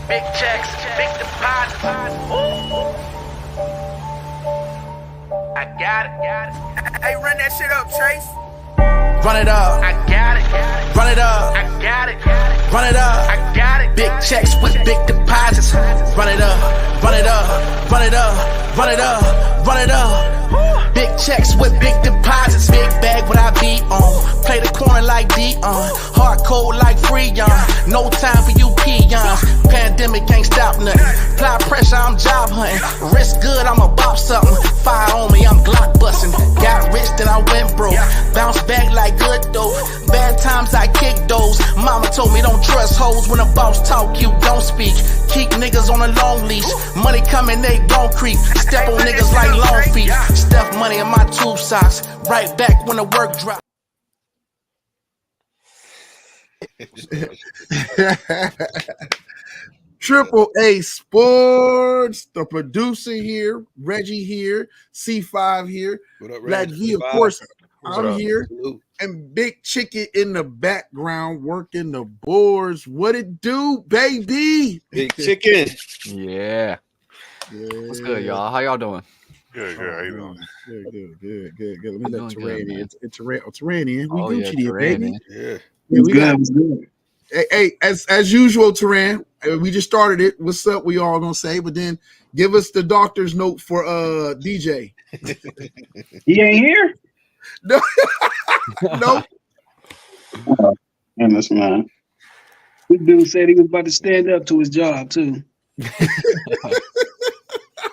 Big checks, big deposits. I got it. Hey, run that shit up, Trace. Run it up. I got it. Run it up. I got it. Run it up. I got it. Big checks with big deposits. Run it up. Run it up. Run it up. Run it up. Run it up. Big checks with big deposits. Big bag what I be on. Play the corner like Dion. Hard code like Freon. No time for you peons. Pandemic ain't stop nothing. Apply pressure, I'm job hunting. Risk good, I'ma bop something. Fire on me, I'm Glock busting. Got rich, then I went broke. Bounce back like good dope. Bad times I kick those. Mama told me don't trust hoes. When a boss talk, you don't speak. Keep niggas on a long leash. Money coming, they gon' creep. Step on niggas like long feet. Stuff money in my tube socks. Right back when the work drop. Triple A Sports, the producer here, Reggie here, C5 here, Black V, of course, I'm here, and Big Chicken in the background working the boards. What it do, baby? Big Chicken. Yeah. What's good, y'all? How y'all doing? Good. How you doing? Good. Let me let Terrain in. Terrain in. We Gucci here, baby. Yeah. We got good. Hey, as usual, Terrain. We just started it. What's up? We all gonna say, but then give us the doctor's note for DJ. He ain't here. No, no. Goodness, man. This dude said he was about to stand up to his job too.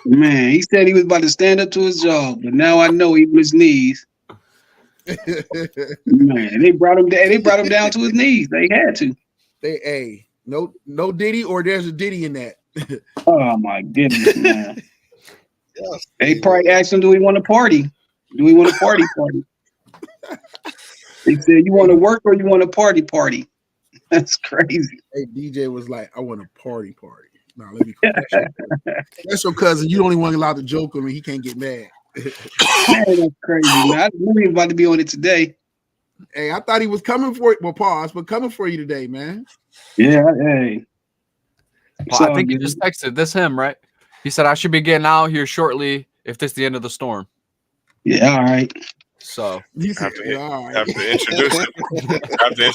Man, he said he was about to stand up to his job, but now I know he on his knees. Man, they brought him down. They brought him down to his knees. They had to. No Diddy, or there's a Diddy in that. Oh my goodness, man. They probably asked him, "Do we want to party? Do we want a party?" They said, "You want to work or you want a party?" That's crazy. Hey, DJ was like, "I want a party." Now let me. That's your cousin. You the only one allowed to joke with me. He can't get mad. Man, that's crazy, man. I knew he was about to be on it today. Hey, I thought he was coming for it. Well, pause, but coming for you today, man. Yeah, hey. I think he just texted this him, right? He said I should be getting out here shortly if this is the end of the storm. Yeah, all right. So have to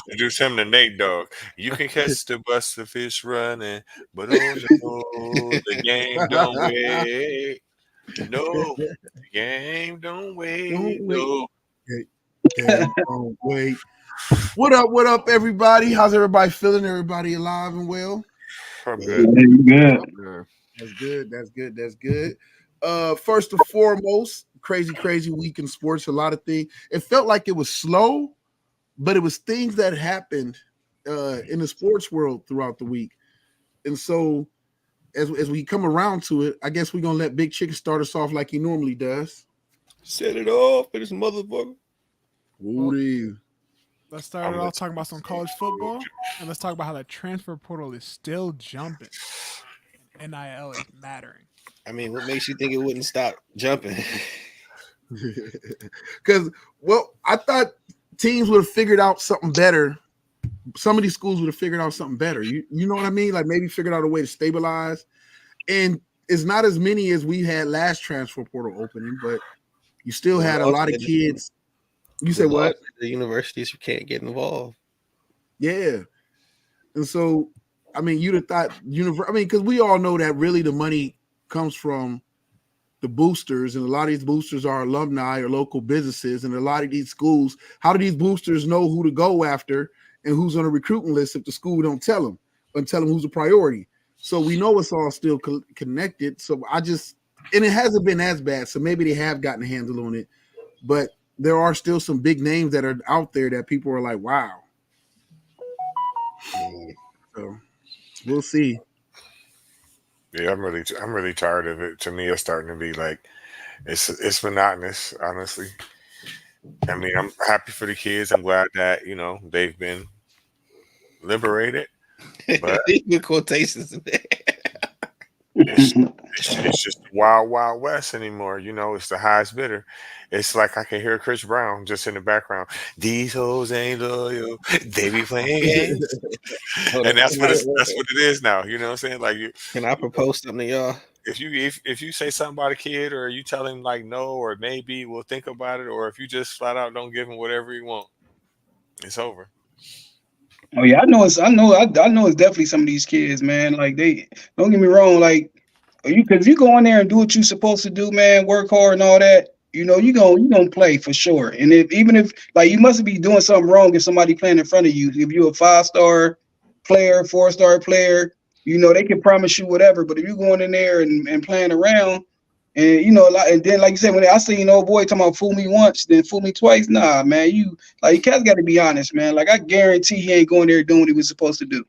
introduce him to Nate Dogg. You can catch the bus the fish running, but the game don't wait. No, the game don't wait. No. Don't wait. What up, everybody? How's everybody feeling? Everybody alive and well? I'm good. That's good. First and foremost, crazy week in sports. A lot of things. It felt like it was slow, but it was things that happened in the sports world throughout the week. And so as we come around to it, I guess we're gonna let Big Chicken start us off like he normally does. Set it off for this motherfucker. Let's start it off talking about some college football, and let's talk about how the transfer portal is still jumping. NIL is mattering. I mean, what makes you think it wouldn't stop jumping? Because, I thought teams would have figured out something better. Some of these schools would have figured out something better. You know what I mean? Like maybe figured out a way to stabilize. And it's not as many as we had last transfer portal opening, but you still had a lot of kids. You said what? The universities can't get involved. Yeah. And so, I mean, you'd have thought because we all know that really the money comes from the boosters, and a lot of these boosters are alumni or local businesses, and a lot of these schools, how do these boosters know who to go after and who's on a recruiting list if the school don't tell them and tell them who's a priority? So we know it's all still connected. So and it hasn't been as bad. So maybe they have gotten a handle on it, but there are still some big names that are out there that people are like, wow. So we'll see. Yeah, I'm really tired of it. To me, it's starting to be like it's monotonous, honestly. I mean, I'm happy for the kids. I'm glad that, they've been liberated. But with quotations in there. It's just wild, wild west anymore. You know, it's the highest bidder. It's like I can hear Chris Brown just in the background. These hoes ain't loyal. They be playing games, Hold and on. that's what it is now. You know what I'm saying? Like, Can I propose something to y'all? if you say something about a kid, or you tell him like no or maybe, we'll think about it, or if you just flat out don't give him whatever he want, it's over. Oh yeah, I know it's definitely some of these kids, man. Like they don't get me wrong, like because you go in there and do what you're supposed to do, man, work hard and all that, you gonna play for sure. And even if like you must be doing something wrong if somebody playing in front of you. If you're a 5-star player, 4-star player, they can promise you whatever. But if you're going in there and playing around, and and then like you said, when I seen old boy talking about fool me once, then fool me twice, nah, man, you cats got to be honest, man. Like I guarantee he ain't going there doing what he was supposed to do.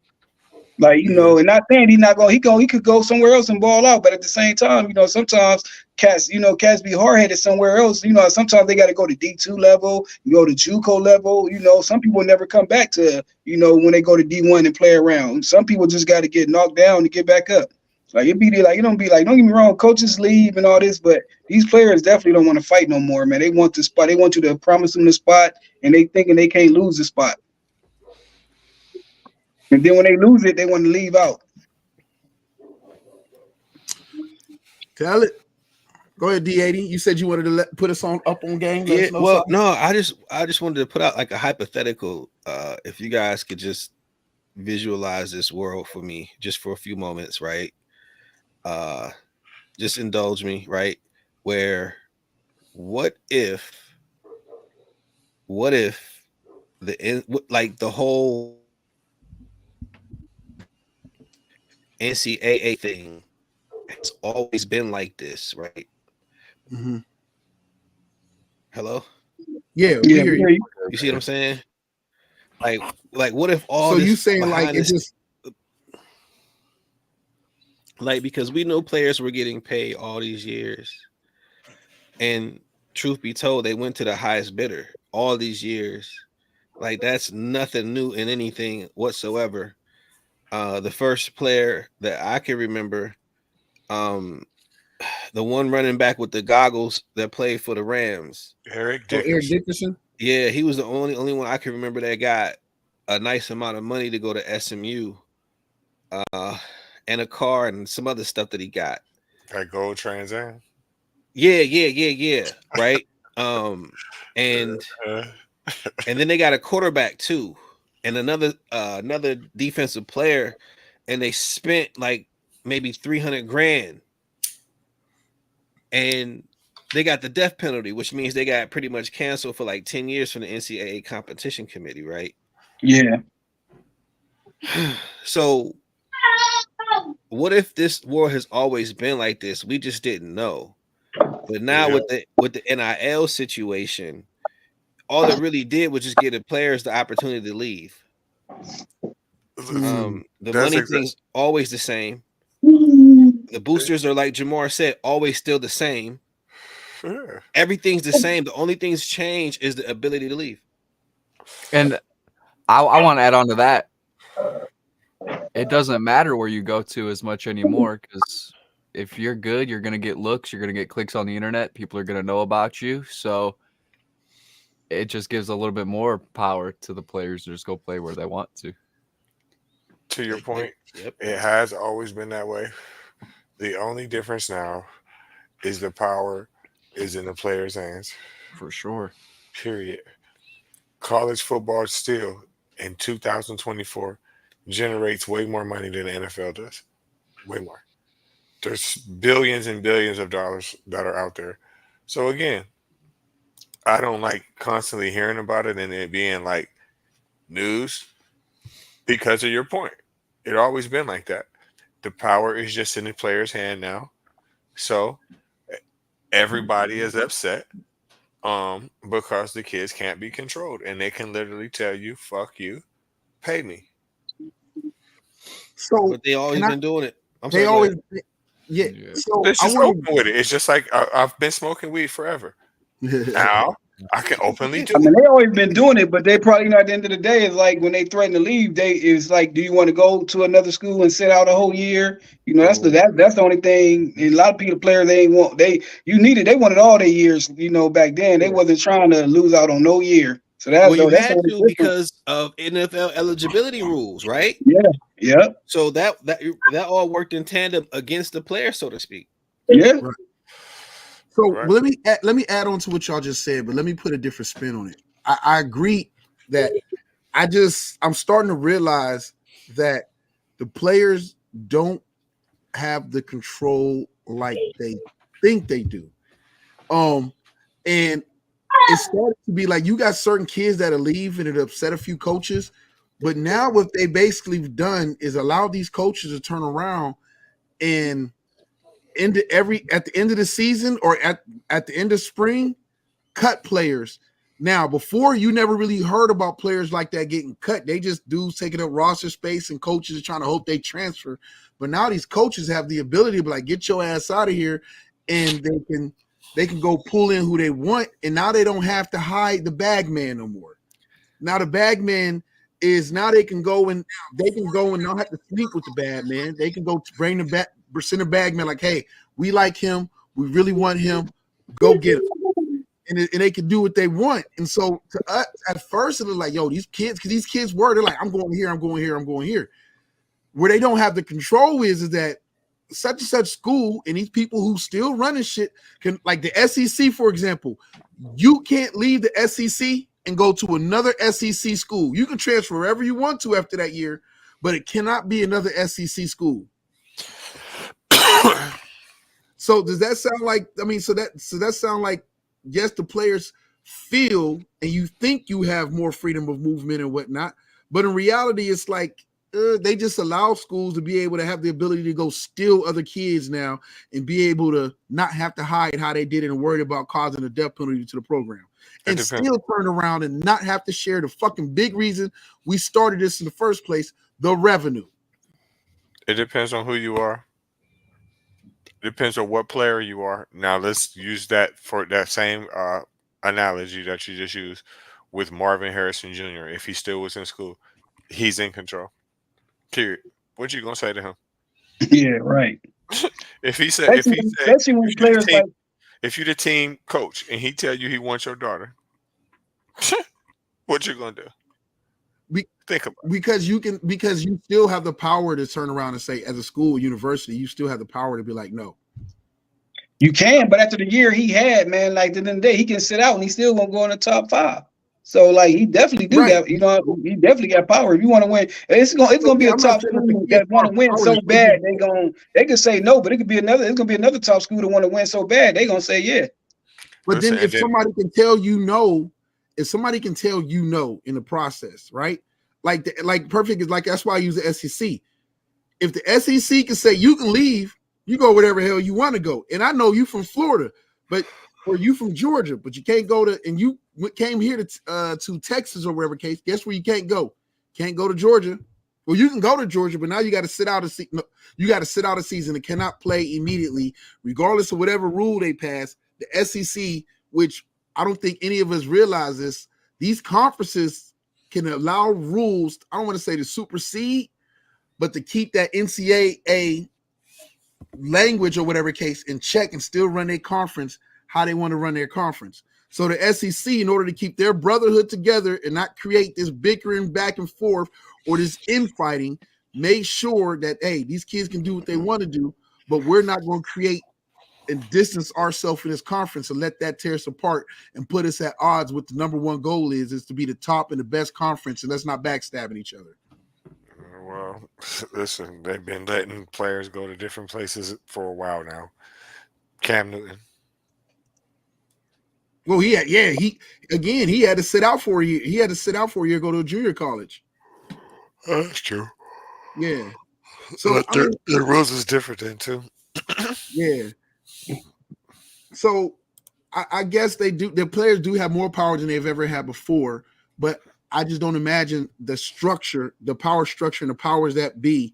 Like, and not saying he's not going, he could go somewhere else and ball out. But at the same time, sometimes cats be hard headed somewhere else. Sometimes they got to go to D2 level, go to JUCO level. Some people never come back to, when they go to D1 and play around. Some people just got to get knocked down to get back up. Like it be like, don't get me wrong, coaches leave and all this, but these players definitely don't want to fight no more, man. They want the spot. They want you to promise them the spot, and they thinking they can't lose the spot. And then when they lose it, they want to leave out. Tell it. Go ahead, D80. You said you wanted to put us up on game. Yeah, well, no, I just wanted to put out like a hypothetical. If you guys could just visualize this world for me, just for a few moments, right? Just indulge me, right? Where, what if the whole NCAA thing has always been like this, right? Mm-hmm. Hello? Yeah, we hear you. You see what I'm saying? Like what if all so this you saying like it just like, because we know players were getting paid all these years, and truth be told, they went to the highest bidder all these years. Like that's nothing new in anything whatsoever. The first player that I can remember, the one running back with the goggles that played for the Rams, Eric Dickerson. Yeah, he was the only one I can remember that got a nice amount of money to go to SMU, and a car and some other stuff that he got. That gold Trans Am. Yeah. Right. And then they got a quarterback too, and another defensive player, and they spent like maybe $300,000, and they got the death penalty, which means they got pretty much canceled for like 10 years from the NCAA competition committee, right? Yeah. So what if this war has always been like this? We just didn't know. But now with the NIL situation, all it really did was just give the players the opportunity to leave. The money thing's always the same. The boosters are, like Jamar said, always still the same. Sure. Everything's the same. The only thing's changed is the ability to leave. And I want to add on to that. It doesn't matter where you go to as much anymore, because if you're good, you're going to get looks, you're going to get clicks on the internet, people are going to know about you. So it just gives a little bit more power to the players to just go play where they want to. To your point, It has always been that way. The only difference now is the power is in the players' hands. For sure. Period. College football still in 2024 generates way more money than the NFL does. Way more. There's billions and billions of dollars that are out there. So again, I don't like constantly hearing about it and it being like news because of your point. It always been like that. The power is just in the player's hand now. So everybody is upset because the kids can't be controlled and they can literally tell you, fuck you, pay me. So but they always been doing it. They always yeah. So it's just open with it. It's just like I've been smoking weed forever. Now I can openly do I mean, it. they always been doing it, but they probably, at the end of the day, it's like when they threaten to leave, it's like, do you want to go to another school and sit out a whole year? That's the only thing. And a lot of people, players, they ain't want they wanted all their years. Back then they wasn't trying to lose out on no year. So Well, you that's the had only to difference. because of NFL eligibility rules, right? Yeah, yeah, So that all worked in tandem against the player, so to speak. yeah. Right. So Right. let me add on to what y'all just said, but let me put a different spin on it. I agree that I'm starting to realize that the players don't have the control like they think they do. And it started to be like you got certain kids that'll leave and it upset a few coaches. But now what they basically done is allow these coaches to turn around and at the end of the season or at the end of spring, cut players. Now, before you never really heard about players like that getting cut. They just dudes taking up roster space and coaches are trying to hope they transfer. But now these coaches have the ability to be like, get your ass out of here, and they can go pull in who they want, and now they don't have to hide the bag man no more. Now the bag man is now they can go and not have to sleep with the bad man. They can go to bring the back center bag man like, hey, we like him, we really want him, go get him. And they can do what they want. And so to us, at first, it was like, yo, these kids, because these kids they're like, I'm going here, I'm going here, I'm going here. Where they don't have the control is that such and such school and these people who still running shit can, like the SEC, for example, you can't leave the SEC and go to another SEC school. You can transfer wherever you want to after that year, but it cannot be another SEC school. So does that sound like, so that sound like, yes, the players feel and you think you have more freedom of movement and whatnot, but in reality, it's like they just allow schools to be able to have the ability to go steal other kids now and be able to not have to hide how they did it and worried about causing a death penalty to the program. And still turn around and not have to share the fucking big reason we started this in the first place, the revenue. It depends on who you are. Depends on what player you are. Now let's use that for that same analogy that you just used with Marvin Harrison Jr. If he still was in school, he's in control. Period. What you gonna say to him? Yeah, right. If you're the team coach and he tell you he wants your daughter, what you gonna do? Think about it. Because you still have the power to turn around and say, as a school, university, you still have the power to be like, no. You can, but after the year he had, man, like the day he can sit out and he still won't go in the top 5. So like he definitely do that. He definitely got power. If you want to win, it's gonna be a top school that want to win so bad. They can say no, but it's gonna be another top school that want to win so bad, they gonna say yeah. But then if somebody can tell you no, in the process, right? Like perfect is like, that's why I use the SEC. If the SEC can say you can leave, you go wherever the hell you want to go. And I know you from Florida, or you from Georgia, but you can't go to, and you came here to Texas or wherever case. Guess where you can't go? Can't go to Georgia. Well, you can go to Georgia, but now you got to sit out a season. You got to sit out a season and cannot play immediately, regardless of whatever rule they pass. The SEC, which I don't think any of us realize this, these conferences can allow rules, I don't want to say to supersede, but to keep that NCAA language or whatever case in check and still run their conference how they want to run their conference. So the SEC, in order to keep their brotherhood together and not create this bickering back and forth or this infighting, make sure that, hey, these kids can do what they want to do, but we're not going to create and distance ourselves in this conference and let that tear us apart and put us at odds with the number one goal is to be the top and the best conference, and let's not backstabbing each other. Well, listen, they've been letting players go to different places for a while now. Cam Newton. Well, he had to sit out for a year. He had to sit out for a year, go to a junior college. That's true. Yeah. So their rules is different then too. Yeah. So I guess the players do have more power than they've ever had before, but I just don't imagine the structure, the power structure and the powers that be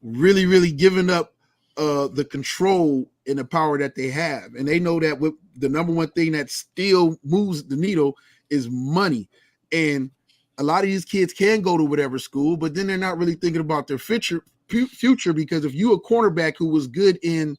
really, really giving up the control and the power that they have. And they know that with the number one thing that still moves the needle is money. And a lot of these kids can go to whatever school, but then they're not really thinking about their future because if you a cornerback who was good in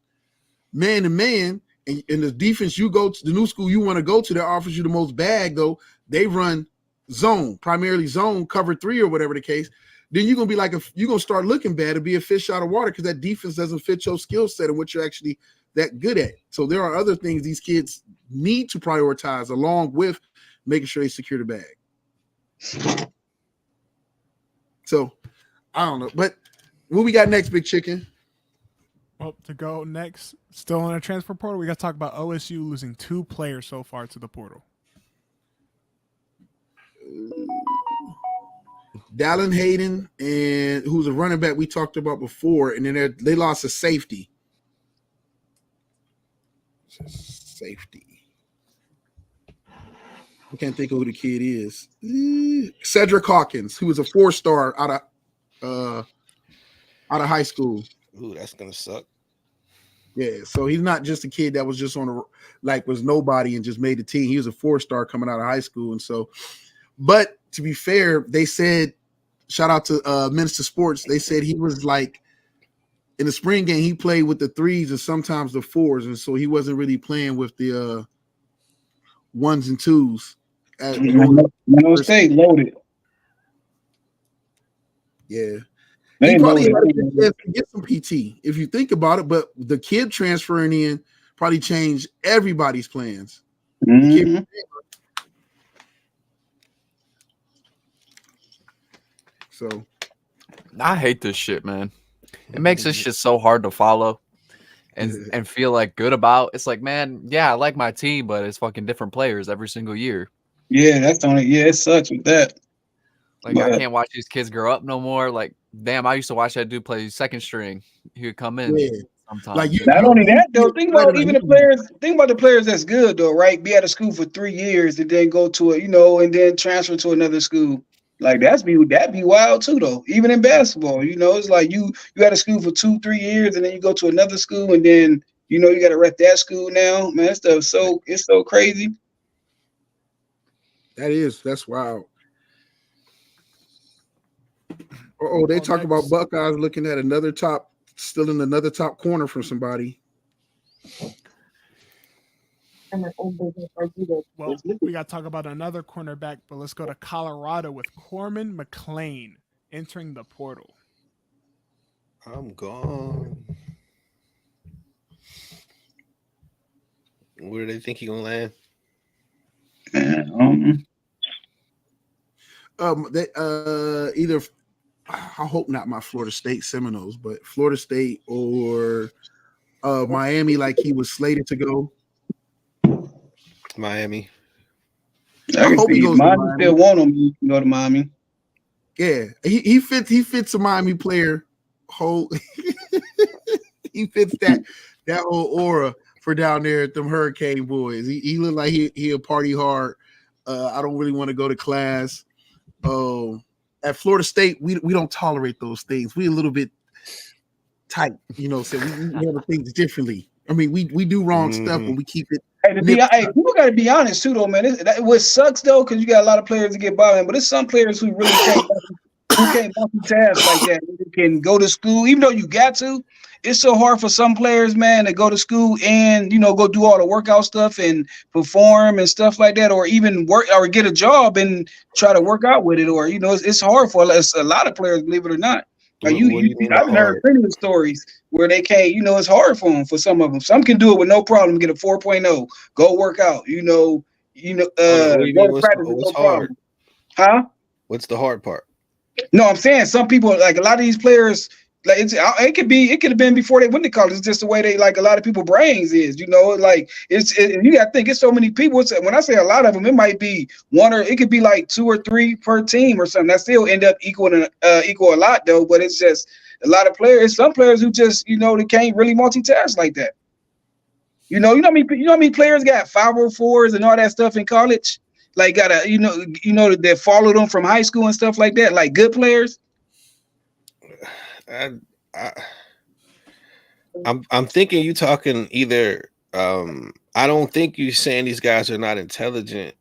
man-to-man and the defense you go to, the new school you want to go to that offers you the most bag, though, they run zone, primarily zone, cover 3 or whatever the case, then you're going to be like, you're going to start looking bad and be a fish out of water because that defense doesn't fit your skill set and what you're actually that good at. So there are other things these kids need to prioritize along with making sure they secure the bag. So I don't know, but what we got next, Big Chicken? Well, to go next, still in a transfer portal, we got to talk about OSU losing 2 players so far to the portal. Dallin Hayden, and who's a running back we talked about before, and then they lost a safety. Safety. I can't think of who the kid is. Cedric Hawkins, who was a 4-star out of high school. Ooh, that's gonna suck. Yeah, so he's not just a kid that was just was nobody and just made the team. He was a 4-star coming out of high school, and so. But to be fair, they said, shout out to Minister Sports. They said he was like in the spring game, he played with the 3s and sometimes the 4s, and so he wasn't really playing with the 1s and 2s. No State loaded. Yeah. They He probably loaded. had to get some PT if you think about it, but the kid transferring in probably changed everybody's plans. Mhm. So I hate this shit, man. It makes this shit so hard to follow and feel like good about. It's like, man, yeah, I like my team, but it's fucking different players every single year. Yeah, that's the only. Yeah, it sucks with that. Like, I can't watch these kids grow up no more. Like, damn, I used to watch that dude play second string. He would come in sometimes. Like Not only that, though, think about even the players. Think about the players that's good, though, right? Be at a school for 3 years and then go to and then transfer to another school. Like that'd be wild too, though. Even in basketball, it's like you at a school for 2-3 years and then you go to another school and then you got to rep that school now. Man, that stuff it's so crazy. That's wild. They talk about Buckeyes looking at still in another top corner from somebody. Well, we got to talk about another cornerback, but let's go to Colorado with Corman McClain entering the portal. I'm gone. Where do they think he's gonna land? They either I hope not my Florida State Seminoles, but Florida State or Miami, like he was slated to go. Miami. I hope he goes. Miami still want him to go to Miami. Yeah, he fits a Miami player. He fits that whole aura for down there at them Hurricane boys. He look like he'll party hard. I don't really want to go to class. At Florida State, we don't tolerate those things. We a little bit tight, so we handle things differently. I mean, we do wrong stuff, but we keep it. People got to be honest too, though, man. What sucks though, because you got a lot of players to get by, but it's some players who really can't multitask like that. They can go to school, even though you got to. It's so hard for some players, man, to go to school and go do all the workout stuff and perform and stuff like that, or even work or get a job and try to work out with it, or it's hard for a lot of players, believe it or not. Like I've heard plenty of stories where they can't, it's hard for them. For some of them, some can do it with no problem, get a 4.0, go work out, go to practice with no problem. Huh? What's the hard part? No, I'm saying some people, like a lot of these players, like it could have been before they went to college. It's just the way they, like a lot of people brains is, you got to think it's so many people. When I say a lot of them, it might be one, or it could be like 2 or 3 per team or something. That still end up equal a lot though. But it's just a lot of players. Some players who just they can't really multitask like that. How many players got 504s and all that stuff in college? Like got that followed them from high school and stuff like that. Like good players. I'm thinking you talking either. I don't think you saying these guys are not intelligent.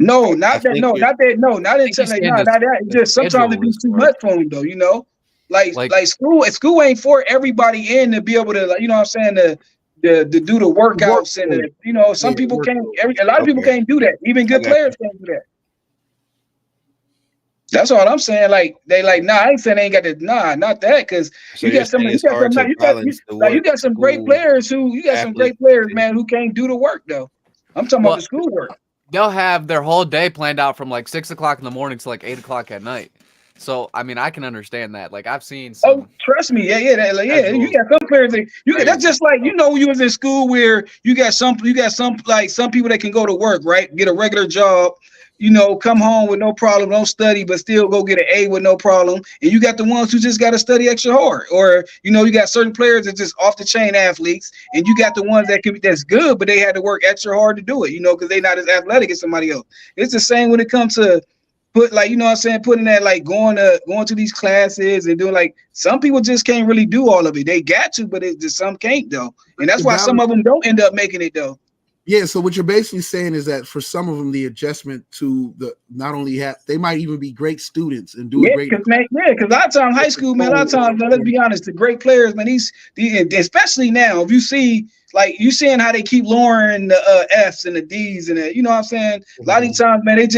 No, I not that. think No, you're. not that. No, not I think he's until saying no, not that. It's the just sometimes it schedule be is too work. much for them, though. You know, like Like school ain't for everybody in to be able to, like, you know what I'm saying, to do the Work workouts and load. some Yeah, people work can't. load. A lot of people Okay, can't do that. Even I good got you. players can't do that. That's all I'm saying. Like they like, nah, I ain't saying they ain't got the not that, because So you you're got some, saying it's hard to balance the you work, got some great school, players athlete. man, who can't do the work though. I'm talking about well, the school work. they'll have their whole day planned out from like 6 o'clock in the morning to like 8 o'clock at night. So I mean, I can understand that. Like I've seen Oh, some trust me, yeah. You schedules got some players that you get. That's crazy. just like, you was in school where you got some like some people that can go to work, right? Get a regular job, come home with no problem, don't study, but still go get an A with no problem. And you got the ones who just got to study extra hard, or you got certain players that just off the chain athletes, and you got the ones that's good, but they had to work extra hard to do it, because they're not as athletic as somebody else. It's the same when it comes to put, like, you know what I'm saying, putting that, like, going to these classes and doing, like, some people just can't really do all of it. They got to, but it just, some can't though, and that's The why some balance. of them don't end up making it though. Yeah, so what you're basically saying is that for some of them, the adjustment to the not only have they might even be great students and do a Yeah, great. because a lot of times high school, man, a lot of times, man, let's be honest, the great players, man, especially now, if you see, like, you seeing how they keep lowering the Fs and the Ds and the, you know what I'm saying? A lot of these times, man, it's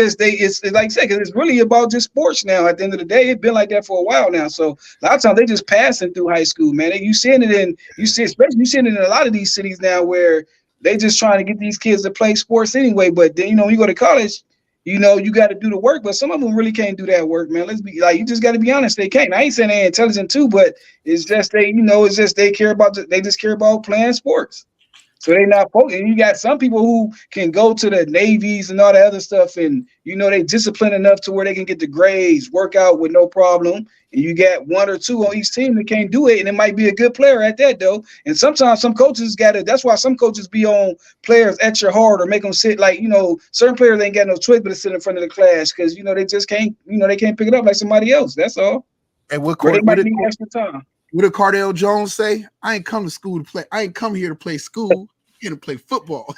like I said, 'cause it's really about just sports now. At the end of the day, it's been like that for a while now. So a lot of times they just passing through high school, man. And especially you seeing it in a lot of these cities now where they just trying to get these kids to play sports anyway. But then, when you go to college, you got to do the work, but some of them really can't do that work, man. Let's be like, you just got to be honest. They can't. I ain't saying they're intelligent too, but it's just it's just they just care about playing sports. So they not focused. And you got some people who can go to the navies and all that other stuff, and they disciplined enough to where they can get the grades, work out with no problem. And you got one or two on each team that can't do it, and it might be a good player at that though. And sometimes some coaches got it. That's why some coaches be on players extra hard or make them sit, like, certain players ain't got no choice but to sit in front of the class because they just can't, they can't pick it up like somebody else. That's all. And Or they might need extra time. What did Cardell Jones say? I ain't come to school to play. I ain't come here to play school. Here to play football.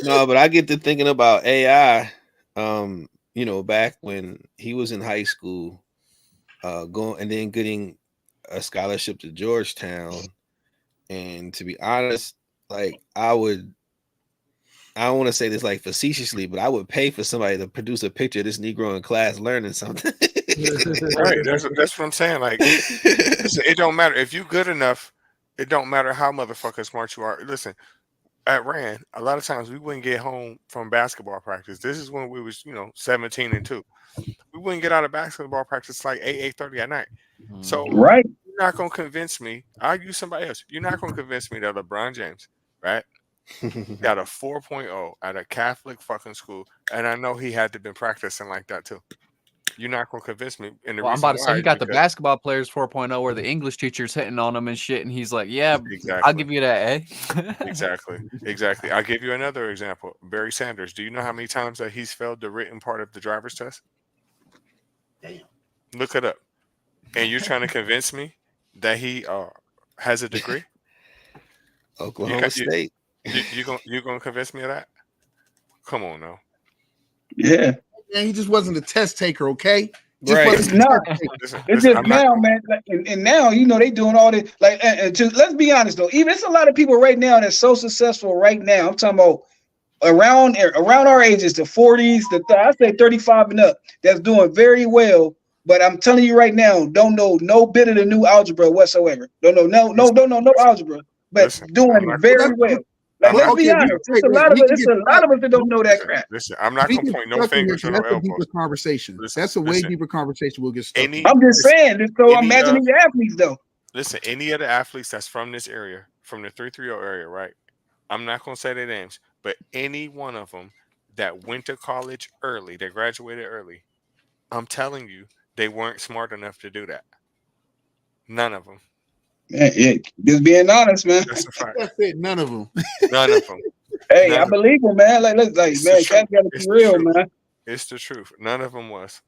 No, but I get to thinking about AI. Back when he was in high school, going and then getting a scholarship to Georgetown. And to be honest, like I don't want to say this like facetiously, but I would pay for somebody to produce a picture of this Negro in class learning something. Right. That's what I'm saying. Like, it don't matter if you good enough. It don't matter how motherfucking smart you are. Listen, at Rand, a lot of times we wouldn't get home from basketball practice. This is when we was, 17 and 2. We wouldn't get out of basketball practice like 8:30 at night. So Right. you're not gonna convince me. I'll use somebody else. You're not gonna convince me that LeBron James, right, got a 4.0 at a Catholic fucking school, and I know he had to been practicing like that too. You're not gonna convince me. And the Well, I'm reason about to say why he is got the because basketball players 4.0 where the English teacher's hitting on him and shit, and he's like, "Yeah, I'll exactly, give you that A." exactly. I'll give you another example. Barry Sanders. Do you know how many times that he's failed the written part of the driver's test? Damn. Look it up. And you're trying to convince me that he has a degree? Oklahoma State. You gonna convince me of that? Come on now. Yeah. Man, he just wasn't a test taker, okay? Right. It's not. It's just now, man. And now, they doing all this. Like, let's be honest though. Even it's a lot of people right now that's so successful right now. I'm talking about around our ages, the 40s, I say 35 and up, that's doing very well. But I'm telling you right now, don't know no bit of the new algebra whatsoever. Don't know no algebra, but doing very well. Like, let's be honest. It's a lot of us that don't know that crap. Listen, I'm not gonna point no fingers or no elbows. That's a deeper conversation. That's a way deeper conversation. We'll get stuck. I'm just saying. So imagine these athletes though. Listen, any of the athletes that's from this area, from the 330 area, right? I'm not gonna say their names, but any one of them that went to college early, they graduated early. I'm telling you, they weren't smart enough to do that. None of them. Yeah, just being honest, man. That's a fact. That's it. None of them. None of them. Hey, I believe him, man. Like, man, Cat gotta be real, man. It's the truth. None of them was.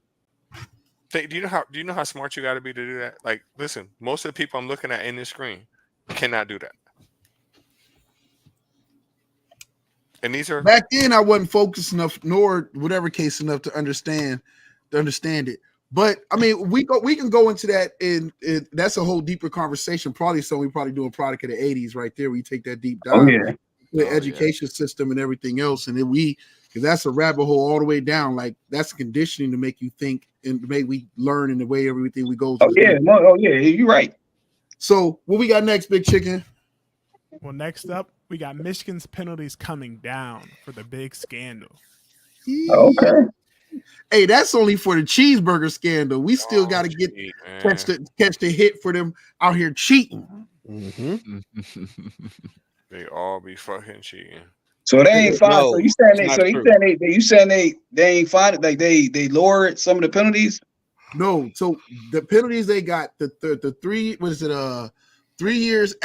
Do you know how smart you got to be to do that? Like, listen, most of the people I'm looking at in this screen cannot do that. And these are Back then, I wasn't focused enough, nor whatever case enough to understand it. But I mean, we can go into that, and that's a whole deeper conversation. Probably we probably do a product of the '80s right there. We take that deep dive, the education system and everything else, and then because that's a rabbit hole all the way down. Like that's conditioning to make you think and to make we learn in the way everything we go through. You're right. So what we got next, Big Chicken? Well, next up, we got Michigan's penalties coming down for the big scandal. Okay. Hey, that's only for the cheeseburger scandal. We still got to catch the hit for them out here cheating. Mm-hmm. They all be fucking cheating. So they ain't fine. No, so you saying they ain't fine? Like they lowered some of the penalties? No. So the penalties they got the 3 was it 3 years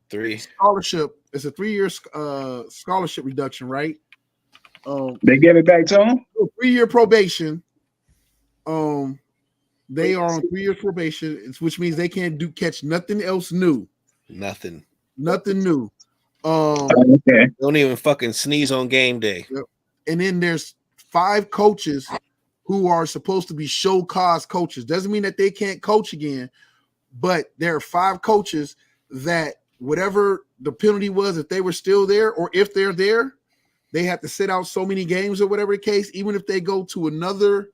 3 scholarship. It's a 3 year scholarship reduction, right? They give it back to them. 3 year probation. They are on 3 years probation, which means they can't catch nothing else new. Nothing new. Okay. Don't even fucking sneeze on game day. Yep. And then there's 5 coaches who are supposed to be show cause coaches. Doesn't mean that they can't coach again, but there are 5 coaches that whatever the penalty was, if they were still there or if they're there, they have to sit out so many games or whatever the case. Even if they go to another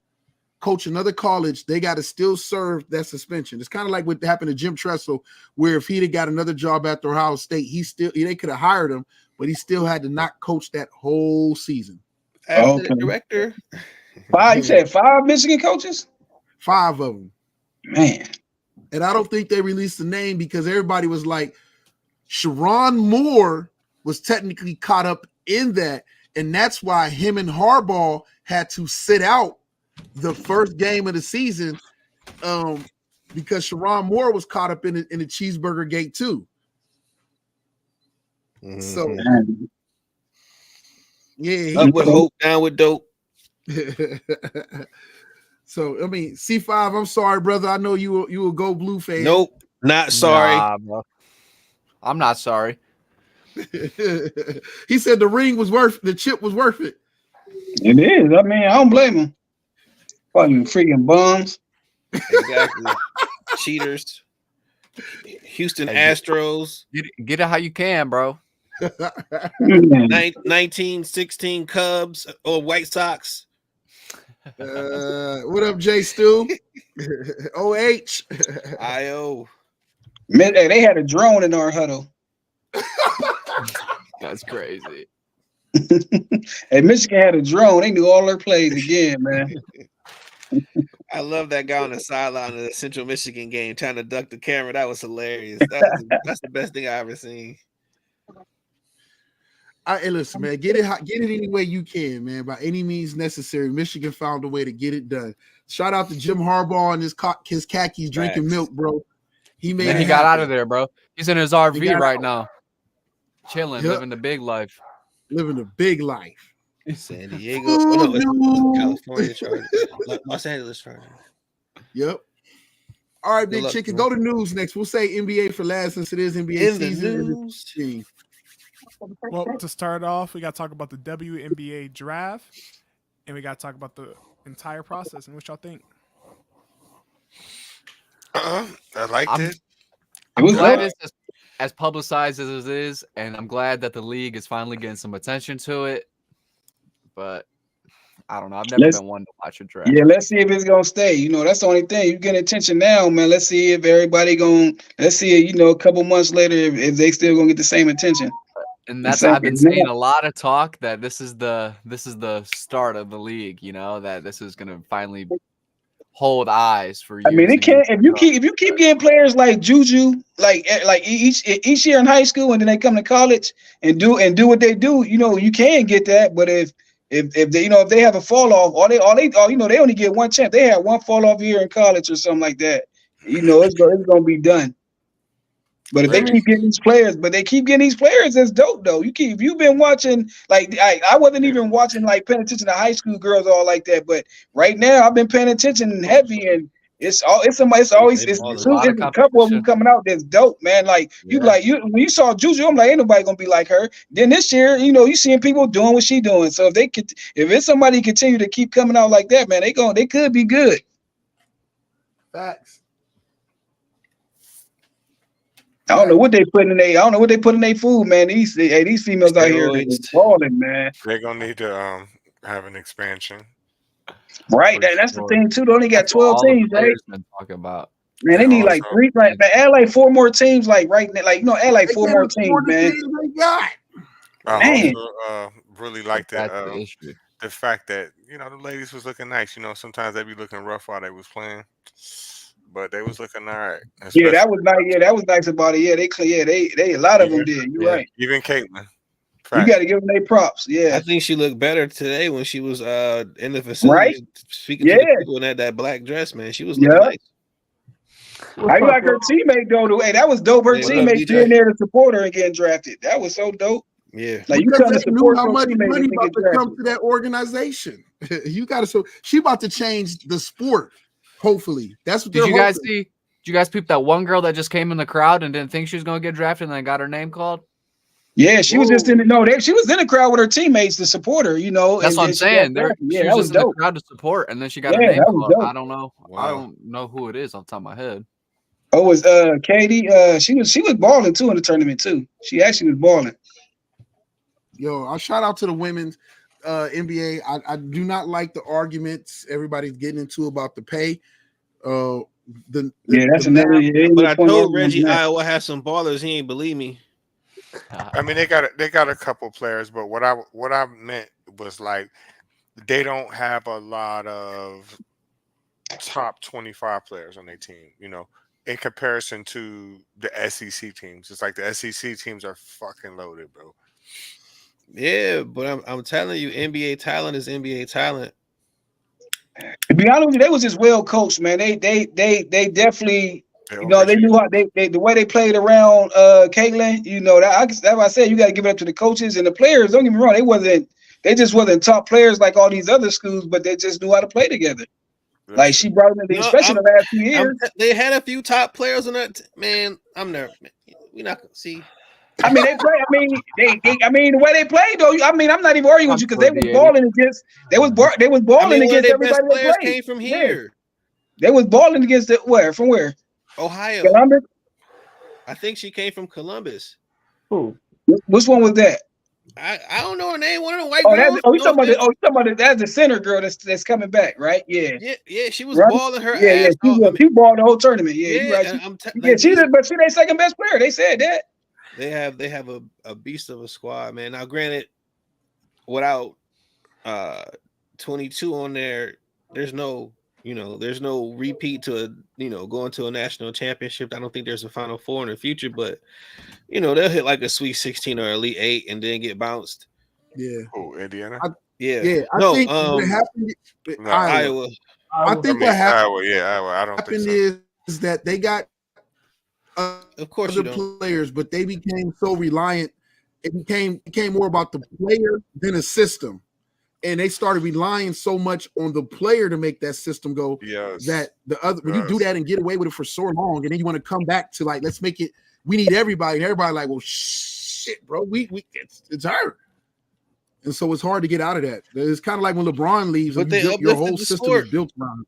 college, they got to still serve that suspension. It's kind of like what happened to Jim Tressel, where if he'd have got another job after Ohio State, they could have hired him, but he still had to not coach that whole season. After the director. 5, you said 5 Michigan coaches? 5 of them. Man. And I don't think they released the name because everybody was like, Sharon Moore was technically caught up in that. And that's why him and Harbaugh had to sit out the first game of the season because Sharon Moore was caught up in the cheeseburger gate too. Mm-hmm. So, yeah. Up with hope, down with dope. So, I mean, C5, I'm sorry, brother. I know you will go blue fan. Nope, not sorry. Nah, bro. I'm not sorry. He said the chip was worth it. It is. I mean, I don't blame him. Fucking freaking bums. Exactly. Cheaters. Houston Astros. Get it how you can, bro. 1916 Cubs or White Sox. What up, J Stu? OH. IO. They had a drone in our huddle. That's crazy. Hey, Michigan had a drone. They knew all their plays again, man. I love that guy on the sideline of the Central Michigan game trying to duck the camera. That was hilarious. That's the best thing I ever seen. Hey, listen, man, get it any way you can, man, by any means necessary. Michigan found a way to get it done. Shout out to Jim Harbaugh and his khakis drinking milk, bro. He got out of there, bro. He's in his RV right now, chilling, living the big life. Living the big life. San Diego, it's California Chargers, Los Angeles Chargers. Yep. All right, Big Chicken, go to news next. We'll say NBA for last since it is NBA season. Well, to start off, we got to talk about the WNBA draft, and we got to talk about the entire process and what y'all think. I liked it. I'm glad it's as publicized as it is, and I'm glad that the league is finally getting some attention to it. But I don't know. I've never been one to watch a draft. Yeah, let's see if it's gonna stay. You know, that's the only thing. You get attention now, man. Let's see if everybody let's see, a couple months later if they still gonna get the same attention. And I've been seeing a lot of talk that this is the start of the league, that this is gonna finally hold eyes for you. I mean, it can't if you keep getting players like Juju, like each year in high school, and then they come to college and do what they do. You can get that, but if they have a fall off, they only get one chance. They have one fall off year in college or something like that. It's gonna be done. But if they keep getting these players, that's dope though. If you've been watching, like I wasn't even watching like paying attention to high school girls all like that, but right now I've been paying attention heavy, and it's always They balling. A lot of a couple of them competition. coming out that's dope, man. Like Yeah. when you saw Juju, I'm like, ain't nobody gonna be like her. Then this year, you seeing people doing what she doing. So if it's somebody continue to keep coming out like that, man, they could be good. Facts. I don't know what they put in their food, man. These females out here, they're Steroids. balling, man. They're gonna need to have an expansion. Right, For that's the sure. thing too. They only got That's what 12 all the teams, right? players been talking about. Man, they And need like also- 3, man. Add like 4 more teams, like right now, add like 4 more teams, man. They got. I Man. also really like That's the the issue. fact that the ladies was looking nice. Sometimes they be looking rough while they was playing, but they was looking all right. Yeah, that was nice. Yeah, that was nice about it. Yeah, they a lot of them did. You're right. Even Caitlin. You got to give them their props. Yeah, I think she looked better today when she was in the facility Right? speaking to Yeah. the people in that black dress, man. She was looking Yeah. nice. I like her teammate though. Hey, that was dope. Her Hey, what up, teammate DJ? being there to support her and getting drafted. That was so dope. Yeah. Like you Because come to they knew support how your much teammate money and they about get to come drafted. to that organization. You got to. So she about to change the sport. Hopefully, that's what Did they're you guys hoping. see? Did you guys peep that one girl that just came in the crowd and didn't think she was going to get drafted and then got her name called? Yeah, she was just Whoa. she was in the crowd with her teammates to support her. That's and what I'm she got saying. drafted. She Yeah, was that was just in the dope. crowd to support, and then she got her Yeah, name that was called. dope. I don't know. I Wow. don't know who it is off the top of my head. Oh, it was Katie. She was balling too in the tournament too. She actually was balling. Yo, I'll shout out to the women's NBA. I do not like the arguments everybody's getting into about the pay. That's the another. math- But I told Reggie Iowa has some ballers. He ain't believe me. I mean, they got a couple players, but what I meant was like they don't have a lot of top 25 players on their team. In comparison to the SEC teams, it's like the SEC teams are fucking loaded, bro. Yeah, but I'm telling you, NBA talent is NBA talent. To be honest with you, they was just well coached, man. They definitely, they knew how the way they played around Caitlin. That's why I said you got to give it up to the coaches and the players. Don't get me wrong, they just wasn't top players like all these other schools, but they just knew how to play together. Like she brought them, especially the last few years. They had a few top players on that. Man, I'm never. We're not gonna see. I mean, they play. I mean, the way they played, though. I mean, I'm not even arguing with you because they was balling against. They was balling against everybody that players played. came from here. They was balling against From where? Ohio. Columbus. I think she came from Columbus. Who? Which one was that? I don't know her name. One of the white Oh, girls. you talking about that's the center girl that's coming back, right? Yeah. Yeah. She was Right? balling her Yeah, ass off. she balled the whole tournament. Yeah, you're right. Like She's their second best player. They said that. They have a beast of a squad, man. Now, granted, without 22 on there, there's no repeat to going to a national championship. I don't think there's a Final Four in the future, but they'll hit like a Sweet 16 or Elite 8 and then get bounced. Yeah. Oh, Indiana. Yeah. I think what happened. No, Iowa. I think what happened. Iowa. I don't think happened so. is that they got Of course you don't. players, but they became so reliant. It became more about the player than a system, and they started relying so much on the player to make that system go. Yes. That the other when you do that and get away with it for so long, and then you want to come back to like let's make it. We need everybody, and everybody like, well, shit, bro, it's her, and so it's hard to get out of that. It's kind of like when LeBron leaves, But and they your whole uplifted the system sport. is built around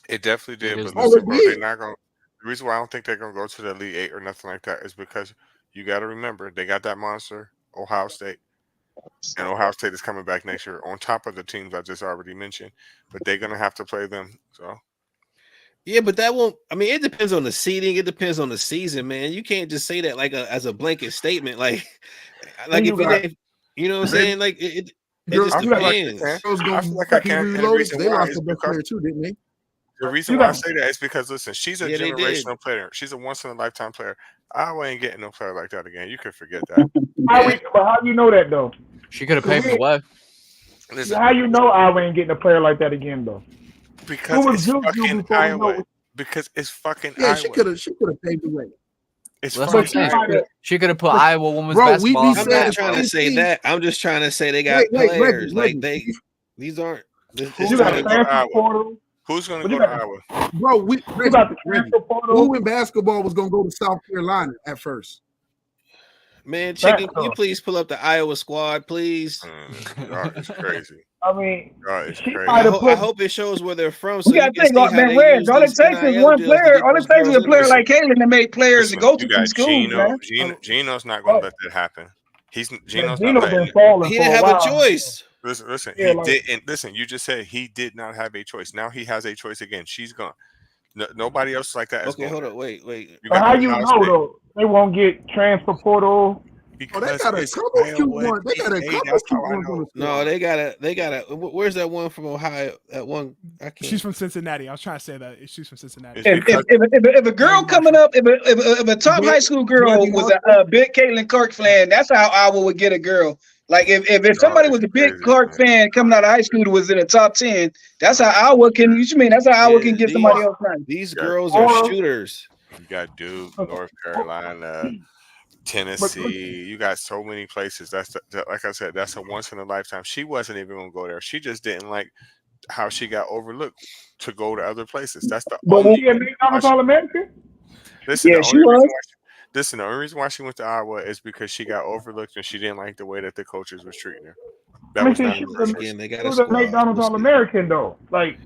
it. It definitely did. It is But the listen, bro, sport. they're not going. The reason why I don't think they're going to go to the Elite 8 or nothing like that is because you got to remember they got that monster, Ohio State, and Ohio State is coming back next year on top of the teams I just already mentioned. But they're going to have to play them. So. Yeah, but that won't. I mean, it depends on the seeding. It depends on the season, man. You can't just say that like as a blanket statement. Like if you know what I'm saying? Like it just depends. I feel like I can. And the reason They why lost is the best because player too, didn't they? the reason why I say that is because listen, she's a Yeah, they did. generational player. She's a once in a lifetime player. Iowa ain't getting no player like that again. You can forget that. But how you know that though? She could have paved the way. Listen, How you know Iowa ain't getting a player like that again though? because Who it's was Juju fucking before we know Iowa. it? Because it's fucking Yeah, Iowa. she could have paved the way. It's That's fine. what I'm saying. She could have put But- Iowa women's Bro, we basketball. be I'm saying not trying to say thing. that. I'm just trying to say they got Wait, players. Reggie, Like these aren't. It's Who's You not got gonna a go to transfer Iowa? portal. Who's gonna But go you to got- Iowa? Bro, You got the Reggie, transfer portal. who in basketball was gonna go to South Carolina at first? Man, Chicken, Back can you up. please pull up the Iowa squad, please? Y'all is crazy. I mean, Y'all is she crazy. might have I put. hope it shows where they're from, We so you gotta can think, see how man, they Reg. use All it these takes is NIL one deals to player. get All it those takes is girls a player interested. like Caitlin to make players to Listen, go to you some got schools, Gino. man. Gino's not gonna let that happen. Gino's not Gino letting been it. falling He for didn't a have while. a choice. Listen. Yeah, He like- didn't. Listen, you just said he did not have a choice. Now he has a choice again. She's gone. Nobody else like that is Okay, going hold there. on, wait. You But got how you Ohio know State. though? They won't get transfer portal. Oh, they Because got a it's couple cute Iowa. ones. They got a Hey, couple that's cute how I ones on know. the No, squad. they got a. Where's that one from Ohio? That one I can't. She's from Cincinnati. I was trying to say that she's from Cincinnati. It's If, because if a girl coming up, if a top high school girl Reggie was Marshall. a big Caitlin Clark fan, that's how Iowa would get a girl. Like if somebody was a big crazy, Clark man. fan coming out of high school that was in the top 10, that's how Iowa can. You mean that's how Iowa can get somebody else right? These Yeah. girls are shooters. You got Duke, North Carolina, Tennessee. You got so many places. Like I said, that's a once in a lifetime. She wasn't even gonna go there. She just didn't like how she got overlooked to go to other places. That's the But only. She a McDonald's All-American? Listen, Yeah, the she only reason was. why listen, the only reason why she went to Iowa is because she got overlooked and she didn't like the way that the coaches was treating her. That was not she her was first a, choice. Again, they she got a was a squad. McDonald's We'll see. All-American though. Like,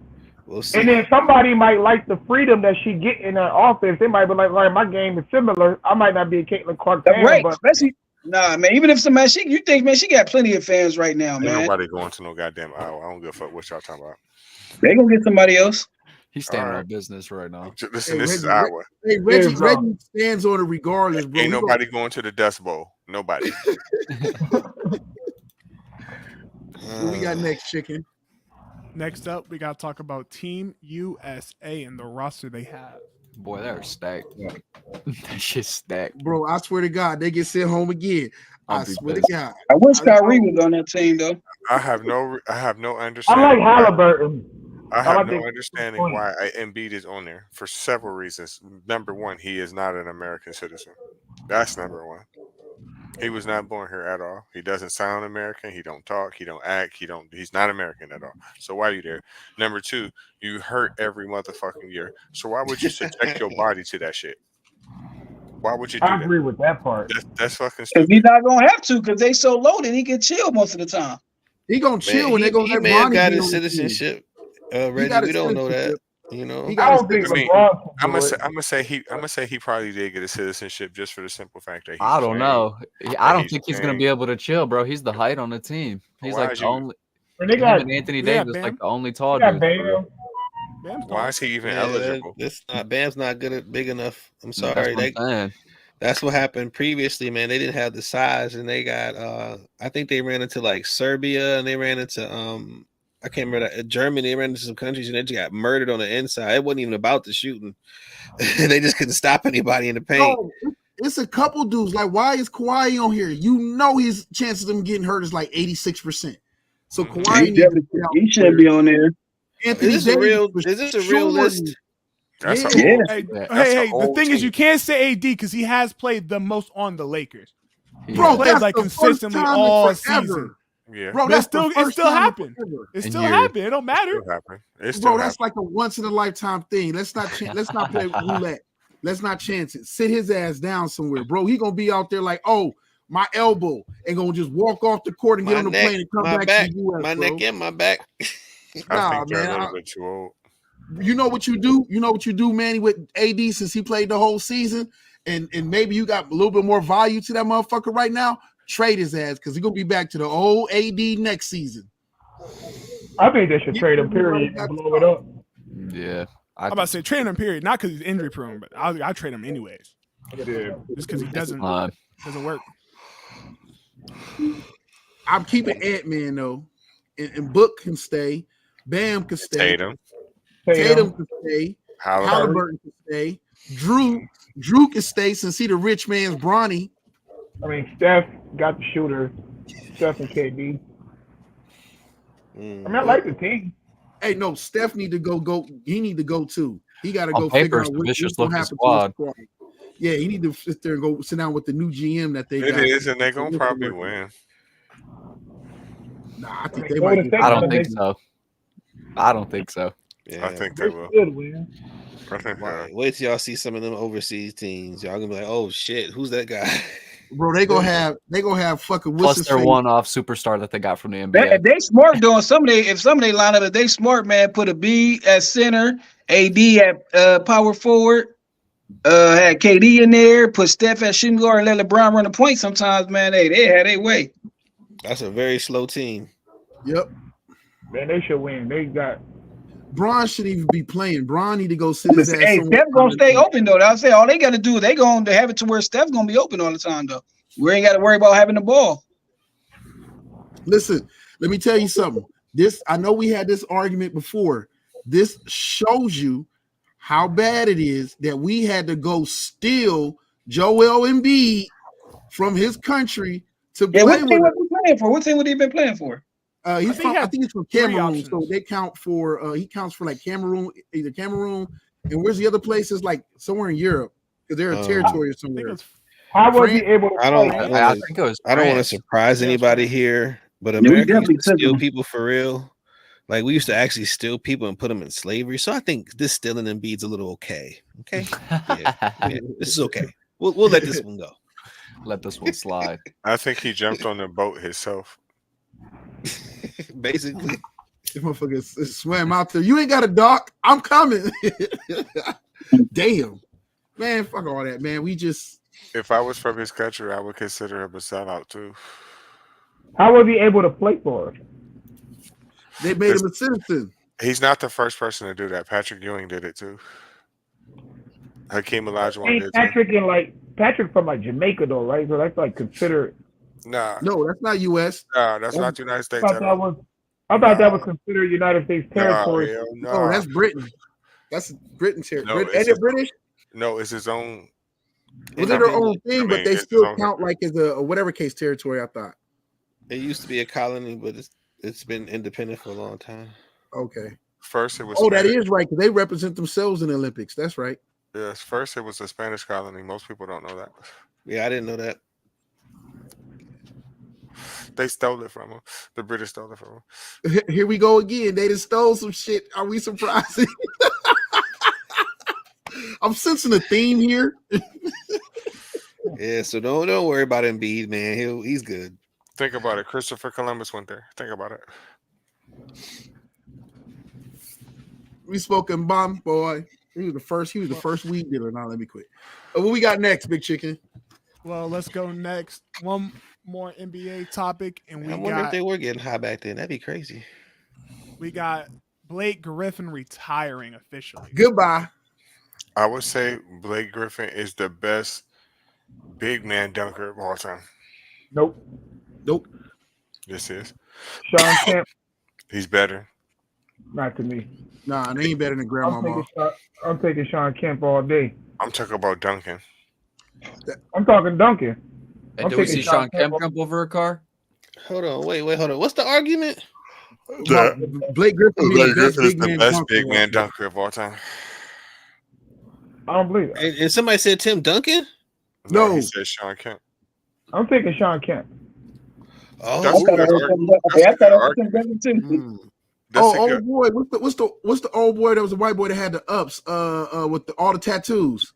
We'll see. and then somebody might like the freedom that she get in her offense. They might be like, my game is similar. I might not be a Caitlin Clark fan, Right, but especially man. Even if somebody, you think, man, she got plenty of fans right now, Ain't man. nobody going to no goddamn Iowa. I don't give a fuck what y'all talking about. They gonna get somebody else. He's standing All on business right now. Listen, Hey, this is Reggie, Iowa. Hey, Reggie stands on it regardless, bro. Ain't He nobody going to the Dust Bowl. Nobody. What we got next, Chicken? Next up, we got to talk about Team USA and the roster they have. Boy, they're stacked. That shit's stacked. Bro, I swear to God, they get sent home again. I'll I be swear pissed. to God. I wish Kyrie was on that team though. I have no I understanding. like Halliburton. I have like no the- understanding why Embiid is on there for several reasons. Number one, he is not an American citizen. That's number one. He was not born here at all. He doesn't sound American. He don't talk. He don't act. He's not American at all. So why are you there? Number two, you hurt every motherfucking year. So why would you subject your body to that shit? Why would you do I that? agree with that part. That's fucking Because stupid. he's not gonna have to, because they so loaded, he can chill most of the time. He gonna chill when they gonna he let may have Bronny got be his on the team. citizenship. He Reggie, got we his don't know that. citizenship. You know, He I got his don't think citizenship. LeBron I'm can do it. gonna say he probably did get a citizenship just for the simple fact that he's I don't playing. know. I don't he's think he's gonna playing. be able to chill, bro. He's the height on the team. He's Why like is the you- only. And they Him got and Anthony Yeah, Davis Bam. like the only tall they got dudes. bro. Bam. Bam's Why tall. is he even yeah, eligible? Bam's not good big enough. I'm That's sorry. what I'm saying. That's what happened previously, man. They didn't have the size, and they got I think they ran into like Serbia, and they ran into I can't remember that Germany. They ran into some countries, and they just got murdered on the inside. It wasn't even about the shooting. They just couldn't stop anybody in the paint. No, it's a couple dudes. Like, why is Kawhi on here? You know his chances of him getting hurt is like 86%. So Mhm. Kawhi He, needs to be out he shouldn't be on there. Anthony Is this a Davis real? for Is this a sure real list? needs- That's Yeah. an old Hey, team. Yeah. That's hey, an the old thing is, team. you can't say AD because he has played the most on the Lakers. Bro, played, that's like, the consistently first time all in forever. season. Yeah, Bro, But that's it still- the it first still time in happened. forever. It In still years. happened. It don't matter. still happen. It still Bro, that's happen. like a once in a lifetime thing. Let's not play roulette. Let's not chance it. Sit his ass down somewhere, bro. He gonna be out there like, oh, my elbow, and gonna just walk off the court and get My on the neck, plane and come my back back, to the U.S. my bro. neck and my back. I Nah, think they're man, a little I- bit too old. You know what you do? You know what you do, Manny, with AD since he played the whole season, and maybe you got a little bit more value to that motherfucker right now. Trade his ass because he's gonna be back to the old AD next season. I think they should trade him, period, and blow it up. Yeah. I'm about to say trade him, period. Not because he's injury prone, but I'll trade him anyways. Just because he doesn't work. I'm keeping Ant-Man though, and Book can stay, Bam can stay, Tatum, Tatum can stay, Halliburton. Halliburton can stay, Drew can stay since he the rich man's Bronny. I mean, Steph got the shooter. Steph and KD. I mean, I like the team. Hey, no, Steph need to go. He need to go too. He got to On go paper, figure it's out the what's vicious gonna looking happen to his squad. squad. Yeah, he need to sit there and go sit down with the new GM that they It got. is, and they're gonna probably win. Nah, I think they Golden might get. State I don't gonna think make- so. I don't think so. Yeah. I think They they will. should win. I think Wait till y'all see some of them overseas teams. Y'all gonna be like, oh shit, who's that guy? Bro, they gonna have fucking what's Plus his their face? one-off superstar that they got from the If NBA. they smart doing if some of they line up, if they smart, man, put a B at center, AD at power forward, had KD in there, put Steph at shooting guard, and let LeBron run the point. Sometimes, man, they had their way. That's a very slow team. Yep. Man, they should win. They got Bron shouldn't even be playing. Bron need to go sit his ass Hey, somewhere. Steph gonna stay open though. I'll say all they got to do is they gonna have it to where Steph's gonna be open all the time though. We ain't got to worry about having the ball. Listen, let me tell you something. This I know we had this argument before. This shows you how bad it is that we had to go steal Joel Embiid from his country to Yeah, play what team with. was he playing for? What team would he been playing for? I think he's from 3 Cameroon, so options. they count for he counts for like Cameroon, either Cameroon, and where's the other places? Like somewhere in Europe, because they're a territory or I think somewhere. it's how was he able to I don't play? I want think it was I don't want to France. surprise Yeah, it's anybody France. here, but we America definitely used to took steal him. people for real. Like we used to actually steal people and put them in slavery. So I think this stealing Embiid's a little okay. Okay, yeah, this is okay. We'll let this one go. Let this one slide. I think he jumped on the boat himself. Basically, This motherfucker swam out there. You ain't got a dock. I'm coming. Damn, man, fuck all that, man. We just If I was from his country, I would consider him a sellout too. How was he able to play for us? they made him a citizen. He's not the first person to do that. Patrick Ewing did it too. Hakeem Olajuwon Ain't did too. Patrick from like Jamaica though, right? So that's like considered. Nah, No, that's not U.S. nah, that's not the United I States thought at that all. was. I thought that was considered United States territory. Hell no. Oh, that's Britain. That's Britain territory. No, Ain't it British? No, it's his own. Was it their own thing? I But mean, they it's still his own- count like as a whatever case territory. I thought. it used to be a colony, but it's been independent for a long time. Okay. First, it was. Oh, that Spanish. is right. Because they represent themselves in the Olympics. That's right. Yes, first it was a Spanish colony. Most people don't know that. Yeah, I didn't know that. They stole it from him. The British stole it from him. Here we go again. They just stole some shit. Are we surprised? I'm sensing a theme here. Yeah, so don't worry about Embiid, man. He's good. Think about it. Christopher Columbus went there. Think about it. We spoken bomb boy. He was the first weed dealer. Now let me quit. What we got next, Big Chicken? Well, let's go next. One more NBA topic, and I wonder if they were getting high back then. That'd be crazy. we got Blake Griffin retiring officially. Goodbye. I would say Blake Griffin is the best big man dunker of all time. Nope. This is. Sean Kemp, He's better. not to me. Nah, they ain't better than Grandmama. I'm taking Sean Kemp all day. I'm talking about dunking. I'm talking Duncan. And I'm do we taking see Sean Sean Kemp Kemp. jump over a car? Hold on, wait, hold on. What's the argument? Blake Griffin being Blake the best Griffin is big the man best dunker big of all man time. dunker of all time. I don't believe that. And somebody said Tim Duncan. No. He said Sean Kemp. I'm taking Sean Kemp. Oh, That's a good argument. That's a good argument. That's Oh, a old good. boy. What's the old boy that was a white boy that had the ups with all the tattoos?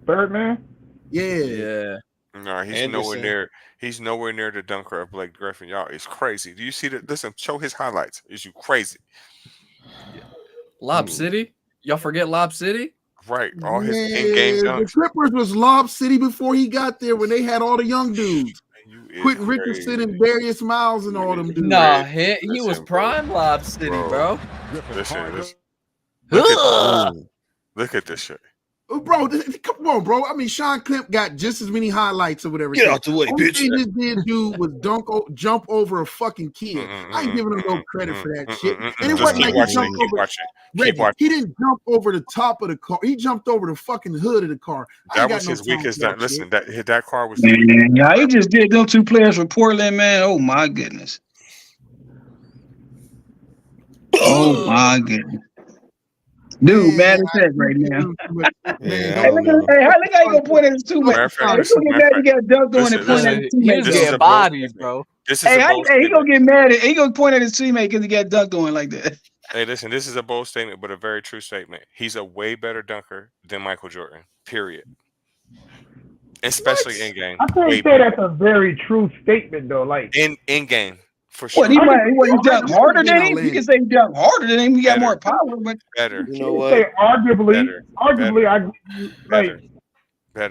Birdman? Yeah. No, he's Anderson. nowhere near. He's nowhere near the dunker of Blake Griffin. Y'all, it's crazy. Do you see that? Listen, show his highlights. Is you crazy? Lob City? Y'all forget Lob City? Right. All his in-game Man, the dunks. Clippers was Lob City before he got there when they had all the young dudes. You is Quentin crazy. Richardson and Darius Miles and all them dudes. Nah, he was Listen, prime Lob City, bro. Listen. Ugh. Look at this shit. Bro, come on, bro. I mean, Sean Kemp got just as many highlights or whatever. Get out the way, Only bitch. thing this did do was jump over a fucking kid. I ain't giving him no credit for that shit. And it Just wasn't keep like he watching. jumped Keep over. watching. Reggie, Keep watching. he didn't jump over the top of the car. He jumped over the fucking hood of the car. I ain't That was got no his time weakest. for that Listen, shit. that car was. The weakest. Man, yeah, he just did them two players for Portland, man. Oh my goodness. Oh my goodness. Dude, man, it's that right now. Yeah, Hey, look how you gonna point at his teammate? Matter of fact, Hey, he gonna get mad. He got dunked on and point at his He teammate. was This is getting a bodied, bro. This is Hey, a bold he statement. gonna get mad at? He gonna point at his teammate because he got dunked on like that. Hey, listen, this is a bold statement, but a very true statement. He's a way better dunker than Michael Jordan. Period. Especially in game. I can't say that's a very true statement though. Like in game. For sure. What he dunked harder than him? You can say he dunked harder than him. He got more power, but better. You know say what? arguably, Better.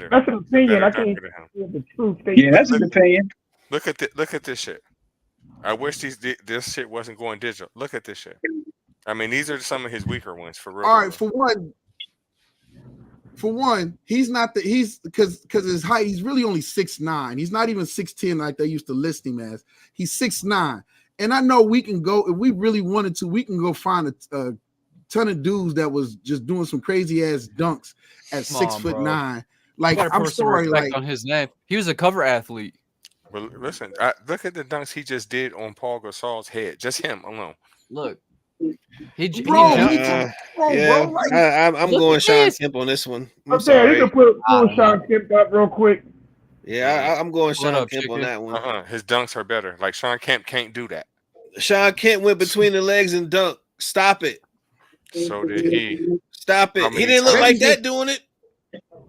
that's an opinion. I can't say the true statement. yeah, that's his opinion. Look at this shit. I wish this shit wasn't going digital. Look at this shit. I mean, these are some of his weaker ones for real. All right, for one, he's not because his height, he's really only 6'9". He's not even 6'10" like they used to list him as. He's 6'9". And I know we can go, if we really wanted to, we can go find a ton of dudes that was just doing some crazy ass dunks at 6'9". Like, I'm sorry, like on his name. He was a cover athlete. Well, listen, look at the dunks he just did on Paul Gasol's head. Just him alone. Look. I'm Look going at Sean this. Kemp on this one. I'm saying you can pull Sean Kemp up real quick. Yeah, I'm going Sean up, Kemp on chicken? that one. His dunks are better. Like Sean Kemp can't do that. Sean Kemp went between the legs and dunked. Stop it. So did he. Stop it. How He many didn't look times? like that doing it.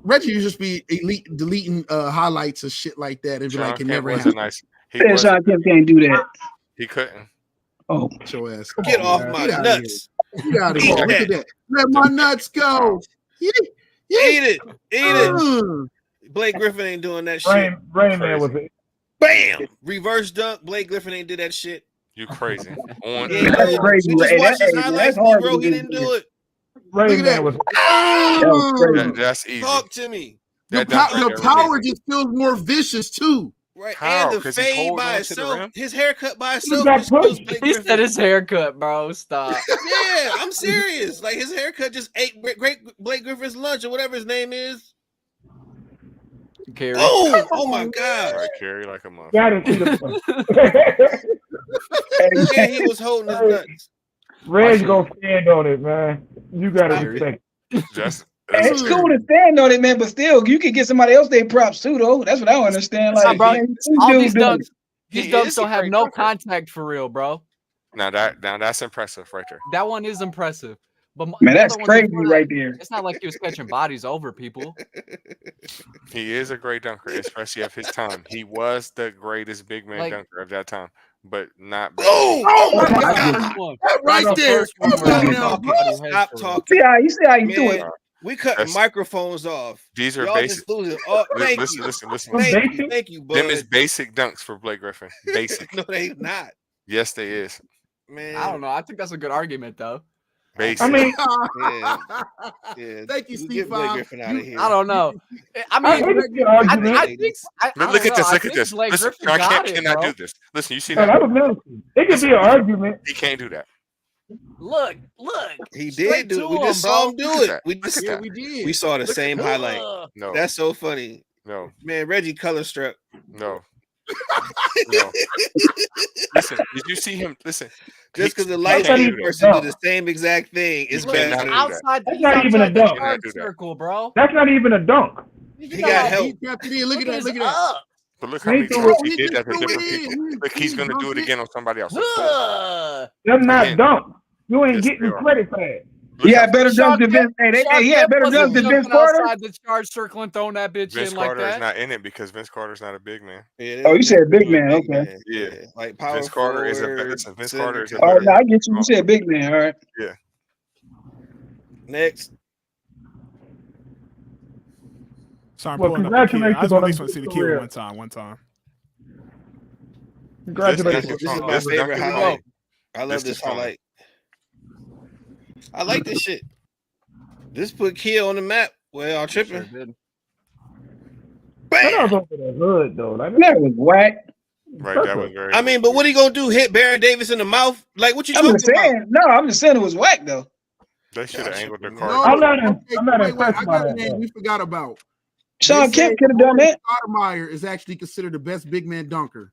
Reggie used to just be deleting highlights and shit like that and be Sean like, it Kemp never was a happened. nice. He Yeah, was. Sean Kemp can't do that. He couldn't. Oh, Show ass. Get off my Get outta nuts. Get out of here. Eat Look that. at that. Let my nuts go. Yeah. Eat it. Eat it. Mm. Blake Griffin ain't doing that shit. Rain Man was it. Bam! Reverse dunk. Blake Griffin ain't did that shit. You crazy. On Yeah, That's crazy. we just Hey, watched his that's highlights, hard bro. to He do. didn't do it. Rain at Man that. was That was crazy. that's easy. Talk to me. The, That dunk the was power easy. just feels more vicious too. Right. How? And the 'Cause he's fade holding by on to the itself. rim? His haircut by He itself got just feels pushed. Blake He Griffin. said his haircut, bro. Stop. Yeah, I'm serious. Like his haircut just ate great Blake Griffin's lunch or whatever his name is. Carrie. Oh my God. Right, carry like a motherfucker. got it. Yeah, he was holding his nuts. Reg gonna stand on it, man. You gotta Sorry. respect. That's It's cool to stand on it, man, but still, you can get somebody else their props too, though. That's what I don't understand. Nah, Like, bro, man, all dude, these dude. dunks, He these dunks is a don't have great no dunker. contact for real, bro. now that's impressive right there. That one is impressive. But Man, the that's other ones crazy before that, right there. It's not like he was catching bodies over people. He is a great dunker, especially of his time. He was the greatest big man Like- dunker of that time, but not better. Oh my That's God. the first one. That right That's the there. first one Come where on he now, was bro. body head Stop for real. talking. You see how you do it. Man, we cutting That's- microphones off. These are Y'all basic. just losing. Oh, thank Listen, you. listen. Thank you, bud. Them is basic dunks for Blake Griffin. Basic. No, they not. Yes, they is. Man, I don't know. I think that's a good argument, though. Basic. I mean, Yeah, Thank you, get Steve. Blake Griffin out of here. I don't know. I I mean, think it's a good I argument. think I Look don't at know. this. I Look at think this. Blake Listen, Griffin Sean got Kemp it, cannot bro. do this. Listen, you see No, that? that was nasty. It could be an argument. He can't do that. Look. He Straight did do to it. We him, just saw bro. him do Look at it. that. We Look just at Yeah, that. we did. we saw the same highlight. No, That's so funny, no, man. Reggie color struck. no, no. Listen, did you see him? Listen, Just because the he light can't skinned do that. person do the same exact thing, it's He better. cannot than do that. outside. That's He's not even a outside the dunk. charge Do that. circle, bro. That's not even a dunk. He got help. He tapped it in. Look at that. his Look at that. up. But look how many He threw times it. he did that to He just different threw it people. in. Look, he's going to do it He again on somebody else. Ugh. That's not Again. dunk. You ain't Yes, getting they are. credit for that. He had better Sean dunks than Vince. Hey, Sean he had Kemp better wasn't dunks than Vince jumping Carter. outside the charge circle and throwing that bitch Vince in like Carter is that. not in it because Vince Carter's not a big man. Yeah, Oh, you said big do it, man. Okay. Yeah. Like power Vince Carter is a better. forward, Listen, Vince center, Carter is a Oh, better. no, I get you. You said big man. All right. Next. So I'm Well, pulling up the kid. I congratulations just on want to a at least see the good kid career. one time. Congratulations. This is my This favorite dunking highlight. song. I love This this the song. highlight. I like this shit. This put Kia on the map. Well, y'all Sure tripping. did. That Bam! was over the hood, though. Like, That was whack. Right, that was very. I mean, but what he gonna do? Hit Baron Davis in the mouth? Like what you I'm talking just saying. No, I'm just saying it was whack though. they should have angled the No, card. I'm not wait, impressed I by got a that, name though. we forgot about. Sean They say Kemp could have done Amari that. Stoudemire is actually considered the best big man dunker.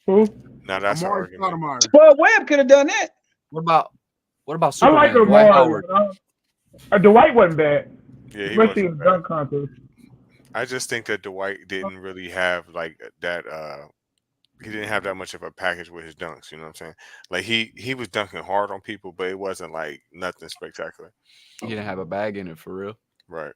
Who? Now that's an Amari argument. Stoudemire. Spud Webb could have done that. What about I like Superman? Dwight Lamar. Howard. Dwight wasn't bad, Yeah, he especially wasn't in bad. dunk contest. I just think that Dwight didn't really have like that. He didn't have that much of a package with his dunks. You know what I'm saying? Like he was dunking hard on people, but it wasn't like nothing spectacular. He didn't have a bag in it for real. Right.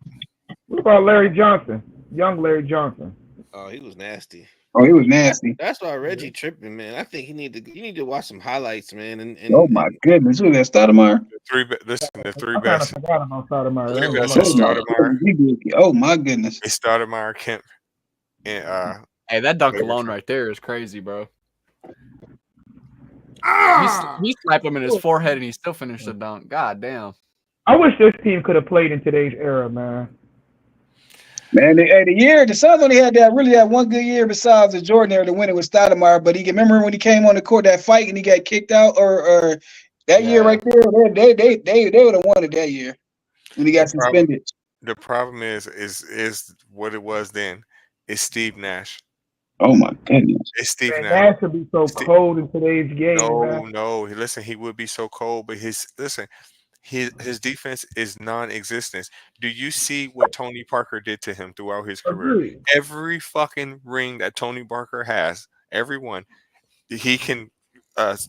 What about Larry Johnson? Young Larry Johnson. Oh, he was nasty. Oh, he was nasty. That's why Reggie tripping, man. I think you need to watch some highlights, man. Oh my goodness, who that Stoudemire? The three I kind of best. forgot about Sotomayor. Three I ain't best gonna is lie. Stoudemire. Oh my goodness. It's Stoudemire, Kemp, and Hey, that dunk Larry alone Johnson. right there is crazy, bro. Ah! He slapped him in his forehead and he still finished the dunk. God damn. I wish this team could have played in today's era, man. Man, the Suns only had that one good year besides the Jordan era to win it with Stoudemire. But he can remember when he came on the court that fight and he got kicked out, or that year right there. They would have won it that year when he got suspended. The problem is what it was then. It's Steve Nash. Oh my goodness! It's Steve Man, Nash. Nash would be so cold in today's game, man. No. Listen, he would be so cold, but his defense is non-existent. Do you see what Tony Parker did to him throughout his career? Agreed. Every fucking ring that Tony Parker has, everyone, he can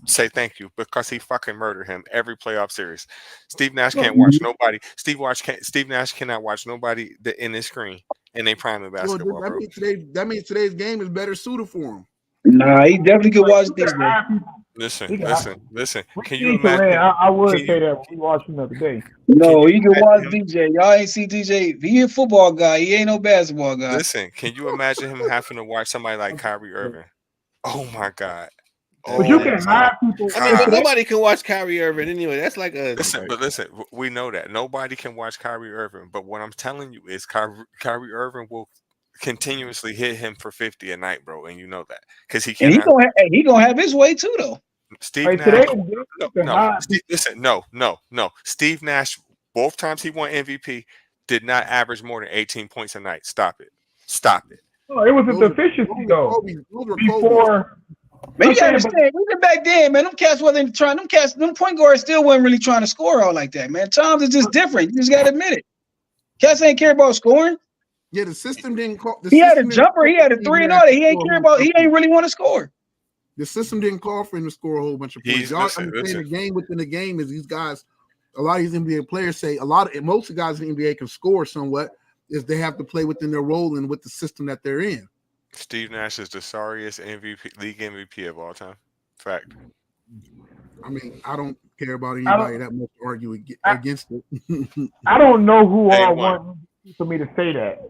say thank you because he fucking murdered him every playoff series. Steve Nash can't watch nobody. Steve Nash cannot watch nobody in his screen in a prime of basketball. Well, that means today's game is better suited for him. Nah, he definitely could watch these. Listen. Can you imagine? I would say that when we watched him the other day. No, he can watch DJ. Y'all ain't see DJ. He a football guy. He ain't no basketball guy. Listen, can you imagine him having to watch somebody like Kyrie Irving? Oh my God. But you can hire people. I mean, but nobody can watch Kyrie Irving anyway. That's like a listen. We know that nobody can watch Kyrie Irving. But what I'm telling you is, Kyrie Irving will continuously hit him for 50 a night, bro, and you know that because he can. He gonna have his way too, though. Steve Nash. No. Steve Nash. Both times he won MVP, did not average more than 18 points a night. Stop it. No, it was a deficiency though. Before. Man, you gotta understand, even back then, man, them cats wasn't trying. Them point guards still wasn't really trying to score all like that, man. Times is just different. You just gotta admit it. Cats ain't care about scoring. Yeah, the system didn't call. He had a jumper. He had a three and all that. He ain't care about. He ain't really want to score. The system didn't call for him to score a whole bunch of points. Y'all understand the game within the game is these guys. A lot of these NBA players say most of the guys in the NBA can score somewhat. Is they have to play within their role and with the system that they're in. Steve Nash is the sorriest league MVP of all time. Fact. I mean, I don't care about anybody that much to argue against it. I don't know who all want for me to say that.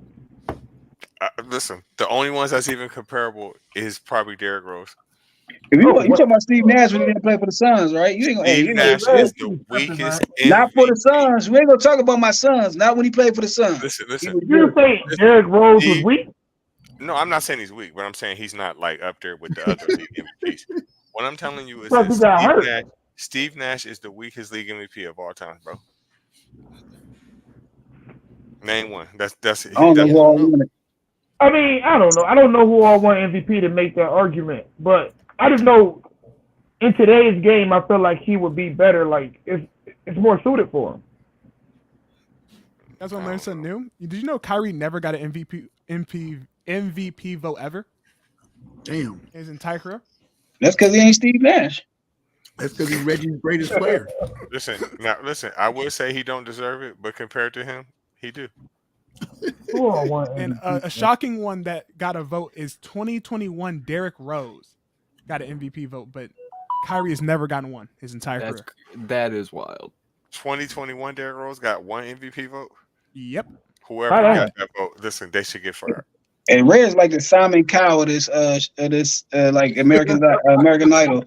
Listen, the only ones that's even comparable is probably Derrick Rose. You talking about Steve Nash when he didn't play for the Suns, right? Steve Nash is the weakest. Not for the Suns. We ain't gonna talk about my Suns. Not when he played for the Suns. Listen. You say Derrick Rose was weak? No, I'm not saying he's weak, but I'm saying he's not like up there with the other league MVPs. What I'm telling you is that Steve Nash is the weakest league MVP of all time, bro. Name one. That's I don't know. I mean, I don't know. I don't know who all won MVP to make that argument, but I just know in today's game, I feel like he would be better. Like it's more suited for him. That's what Larry said new. Did you know Kyrie never got an MVP vote ever? Damn. His entire career? That's because he ain't Steve Nash. That's because he's Reggie's greatest player. Listen, I would say he don't deserve it, but compared to him, he do. And a shocking one that got a vote is 2021 Derrick Rose got an MVP vote, but Kyrie has never gotten one his entire career. That is wild. 2021 Derrick Rose got one MVP vote? Yep. Whoever got that vote, listen, they should get fired. And Red's like the Simon Cowell of this like American Idol.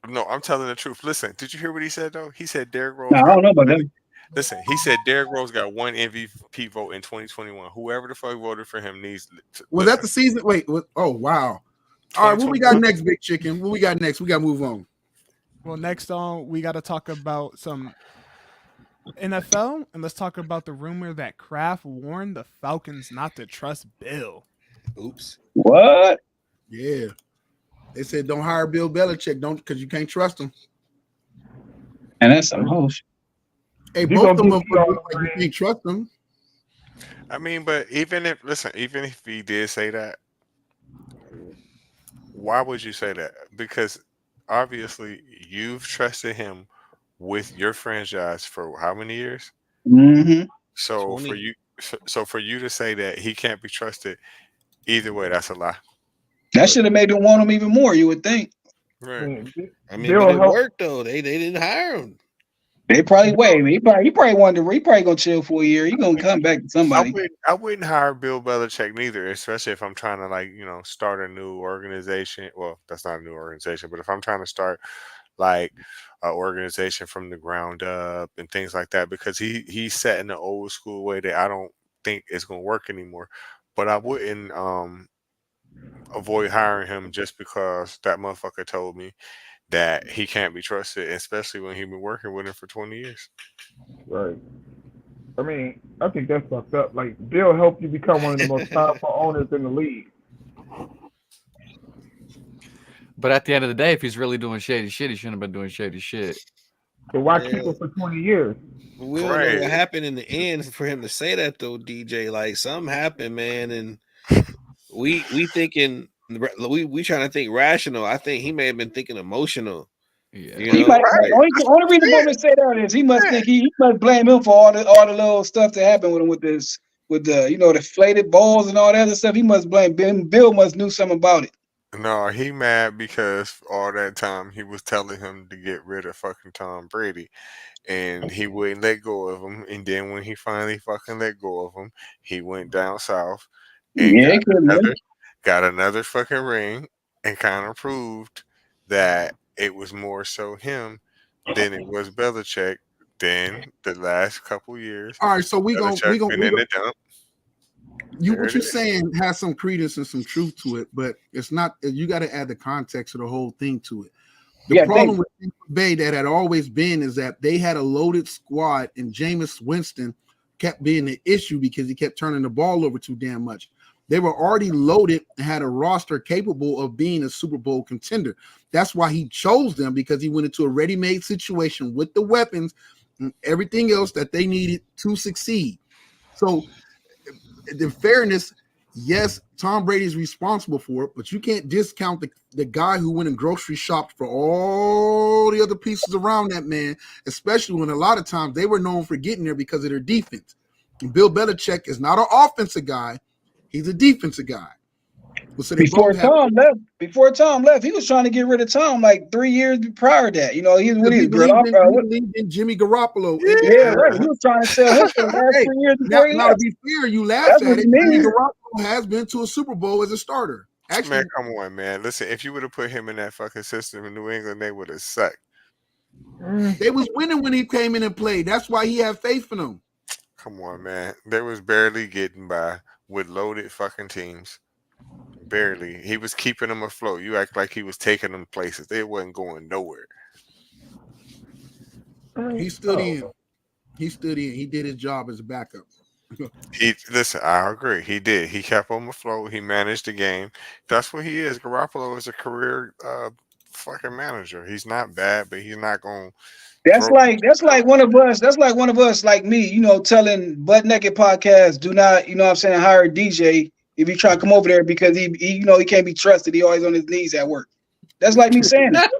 No, I'm telling the truth. Listen, did you hear what he said though? He said Derrick Rose. No, I don't know about that. Listen, he said Derrick Rose got one MVP vote in 2021. Whoever the fuck voted for him needs. Was that the season? Wait. Oh wow. All right, what we got next, Big Chicken? What we got next? We got to move on. Well, next on we got to talk about some NFL, and let's talk about the rumor that Kraft warned the Falcons not to trust Bill. Oops. What? Yeah. They said don't hire Bill Belichick, because you can't trust him. And that's some host. Hey, He both gonna of them get you all like you the can't trust them. I mean, but even if he did say that, why would you say that? Because obviously you've trusted him with your franchise for how many years? Mm-hmm. So for 20. you, so for you to say that he can't be trusted, either way, that's a lie. That But should have made them want him even more. You would think. Right. man, I mean, but Bill it help. worked though. They didn't hire him. They probably wait. He probably wanted to. He probably gonna chill for a year. He gonna come back to somebody. I wouldn't hire Bill Belichick neither, especially if I'm trying to start a new organization. Well, that's not a new organization, but if I'm trying to start like an organization from the ground up and things like that, because he's set in the old school way that I don't think is going to work anymore. But I wouldn't avoid hiring him just because that motherfucker told me that he can't be trusted, especially when he's been working with him for 20 years. Right. I mean, I think that's fucked up. Like Bill helped you become one of the most powerful owners in the league. But at the end of the day, if he's really doing shady shit, he shouldn't have been doing shady shit. So why Yeah. keep him for 20 years? We don't know Right. what happened in the end for him to say that though, DJ. Like something happened, man, and we thinking we trying to think rational. I think he may have been thinking emotional. Yeah. You He know, might. Right. Only reason for him to say that is he must think he must blame him for all the little stuff that happened with him with the the inflated balls and all that other stuff. He must blame Bill. Bill must knew something about it. No, he mad because all that time he was telling him to get rid of fucking Tom Brady, and he wouldn't let go of him. And then when he finally fucking let go of him, he went down south and Yeah, it couldn't have. got another fucking ring and kind of proved that it was more so him than it was Belichick. Then the last couple years, All right, so Belichick been in the dump. There what it you're is. saying has some credence and some truth to it, but it's not. You got to add the context of the whole thing to it. The Yeah, problem with Tampa Bay that had always been is that they had a loaded squad, and Jameis Winston kept being the issue because he kept turning the ball over too damn much. They were already loaded and had a roster capable of being a Super Bowl contender. That's why he chose them, because he went into a ready-made situation with the weapons and everything else that they needed to succeed. So, in fairness, yes, Tom Brady is responsible for it, but you can't discount the guy who went and grocery shopped for all the other pieces around that man, especially when a lot of times they were known for getting there because of their defense. And Bill Belichick is not an offensive guy. He's a defensive guy. Well, so they before both have. Tom left, he was trying to get rid of Tom like 3 years prior to that. He was with He his believed in Jimmy Garoppolo. Yeah, right. He was trying to sell him for the last Hey, 3 years before he now, to left. be fair, you laugh That's at what it. he Jimmy means. Garoppolo has been to a Super Bowl as a starter. Actually, Man, come on, man. Listen, if you would have put him in that fucking system in New England, they would have sucked. they was winning when he came in and played. That's why he had faith in them. Come on, man. They was barely getting by with loaded fucking teams. Barely. He was keeping them afloat. You act like he was taking them places. They wasn't going nowhere. He stood in. He stood in. He did his job as a backup. Listen, I agree. He did. He kept them afloat. He managed the game. That's what he is. Garoppolo is a career fucking manager. He's not bad, but he's not going. That's like one of us. That's like one of us, like me. Telling Butt Naked Podcast, do not, what I'm saying, hire a DJ if you try to come over there because he he can't be trusted. He always on his knees at work. That's like me saying that.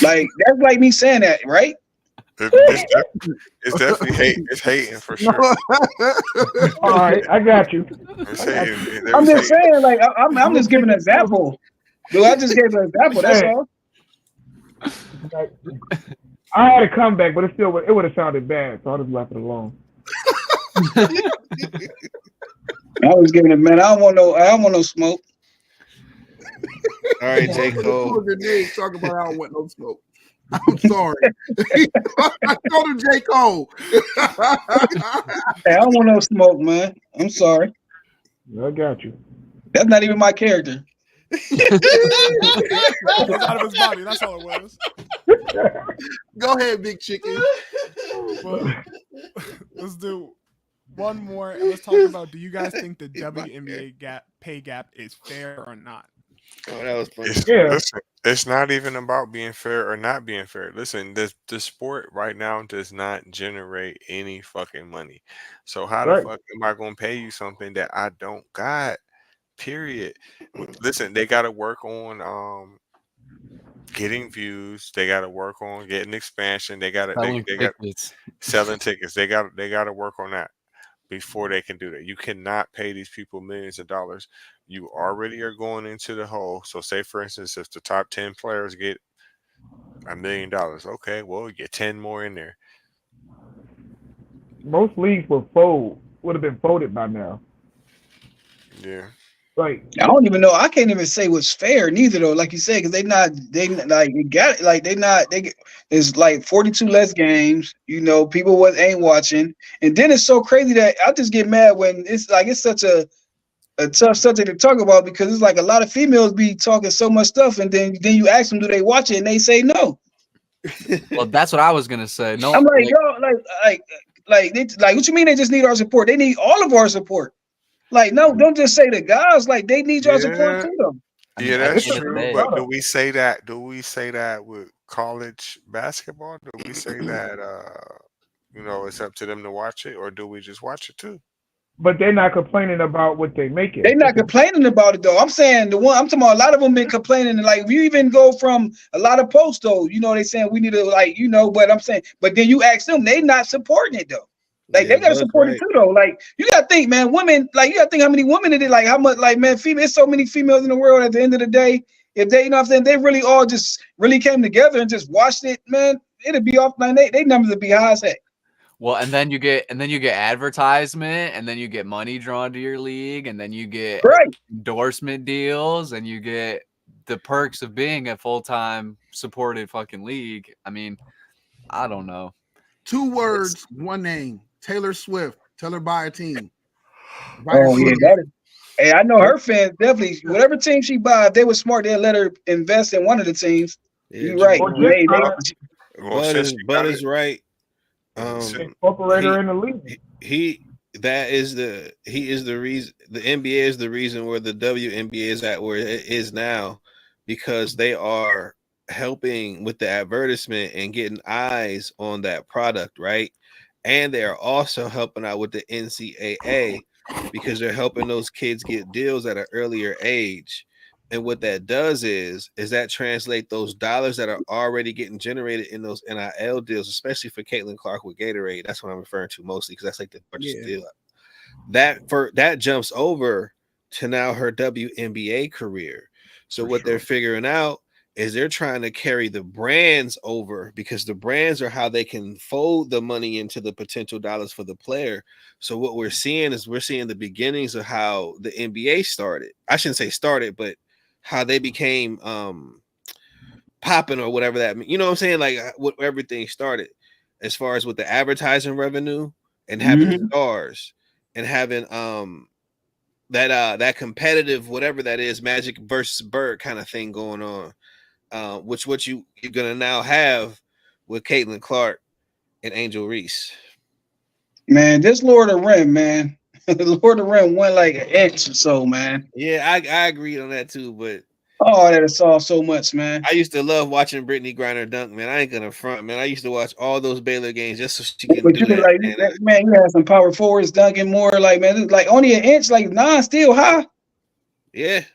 Like that's like me saying that, right? It's definitely hate. It's hating for sure. All right, I got you. It's hating. I'm just saying, like I'm just giving an example. Dude, I just gave an example. That's all. I had a comeback, but it would have sounded bad, so I'll just left it alone. I was giving it, man. I don't want no smoke. All right, J. Cole. Talk about I don't want no smoke. I'm sorry. I told him J. Cole. Hey, I don't want no smoke, man. I'm sorry. I got you. That's not even my character. It was out of his body. That's all it was. Go ahead, big chicken. Well, let's do one more and let's talk about, do you guys think the WNBA pay gap is fair or not? Oh, that was funny. Listen, it's not even about being fair or not being fair. Listen, the sport right now does not generate any fucking money. So how the Right. fuck am I gonna pay you something that I don't got? Period. Listen, they gotta work on getting views. They gotta work on getting expansion. Selling They got tickets. selling tickets. They gotta work on that before they can do that. You cannot pay these people millions of dollars. You already are going into the hole. So say for instance, if the top 10 players get $1 million, okay, well you get 10 more in there. Most leagues would have been folded by now. Yeah. Like I don't even know. I can't even say what's fair neither though. Like you said, because they like you got it. Like it's like 42 less games. You know, people ain't watching, and then it's so crazy that I just get mad when it's such a tough subject to talk about because it's like a lot of females be talking so much stuff, and then you ask them do they watch it, and they say no. Well, that's what I was gonna say. No, I'm like, yo, like what you mean they just need our support? They need all of our support. Like, no, don't just say the guys. Like, they need your support Yeah. too, though. I mean, Yeah, at that's the end of the true. day, But do we say that? Do we say that with college basketball? Do we say that it's up to them to watch it, or do we just watch it too? but they're not complaining about what they making. They're not complaining about it though. I'm saying I'm talking about a lot of them been complaining. Like if you even go from a lot of posts though, they saying we need to but I'm saying, but then you ask them, they not supporting it though. Like Yeah, they gotta Bud's support it right. too though. Like you gotta think, man, women, like you gotta think how many women it is, like how much, like man, female, there's so many females in the world at the end of the day. If they, what I'm saying, they really all just really came together and just watched it, man, it'd be off, man. They numbers would be high as heck. well, and then you get advertisement, and then you get money drawn to your league, and then you get Right. endorsement deals, and you get the perks of being a full-time supported fucking league. I mean, I don't know. 2 words, one name. Taylor Swift. Tell her buy a team. Oh yeah, that is. Hey, I know her fans definitely. Whatever team she buy, if they were smart, they'd let her invest in one of the teams. Yeah, You're right. Well, Bud is right. Incorporate her in the league. He is the reason the NBA is the reason where the WNBA is at where it is now, because they are helping with the advertisement and getting eyes on that product, right? And they are also helping out with the NCAA because they're helping those kids get deals at an earlier age. And what that does is that translate those dollars that are already getting generated in those NIL deals, especially for Caitlin Clark with Gatorade. That's what I'm referring to mostly because that's like the largest deal. That jumps over to now her WNBA career. So what they're figuring out is they're trying to carry the brands over because the brands are how they can fold the money into the potential dollars for the player. So what we're seeing the beginnings of how the NBA started. I shouldn't say started, but how they became popping or whatever that means. You know what I'm saying? Like what everything started as far as with the advertising revenue and having stars and having that competitive whatever that is, Magic versus Bird kind of thing going on. Which what you're gonna now have with Caitlin Clark and Angel Reese. Man, this Lord of the Rim, man. The Lord of the Rim went like an inch or so, man. Yeah, I agreed on that too, but that saw so much, man. I used to love watching Brittany Griner dunk, man. I ain't gonna front, man. I used to watch all those Baylor games just so she can do that. Like, man, you had some power forwards dunking more, like man, like only an inch, like still high. Yeah.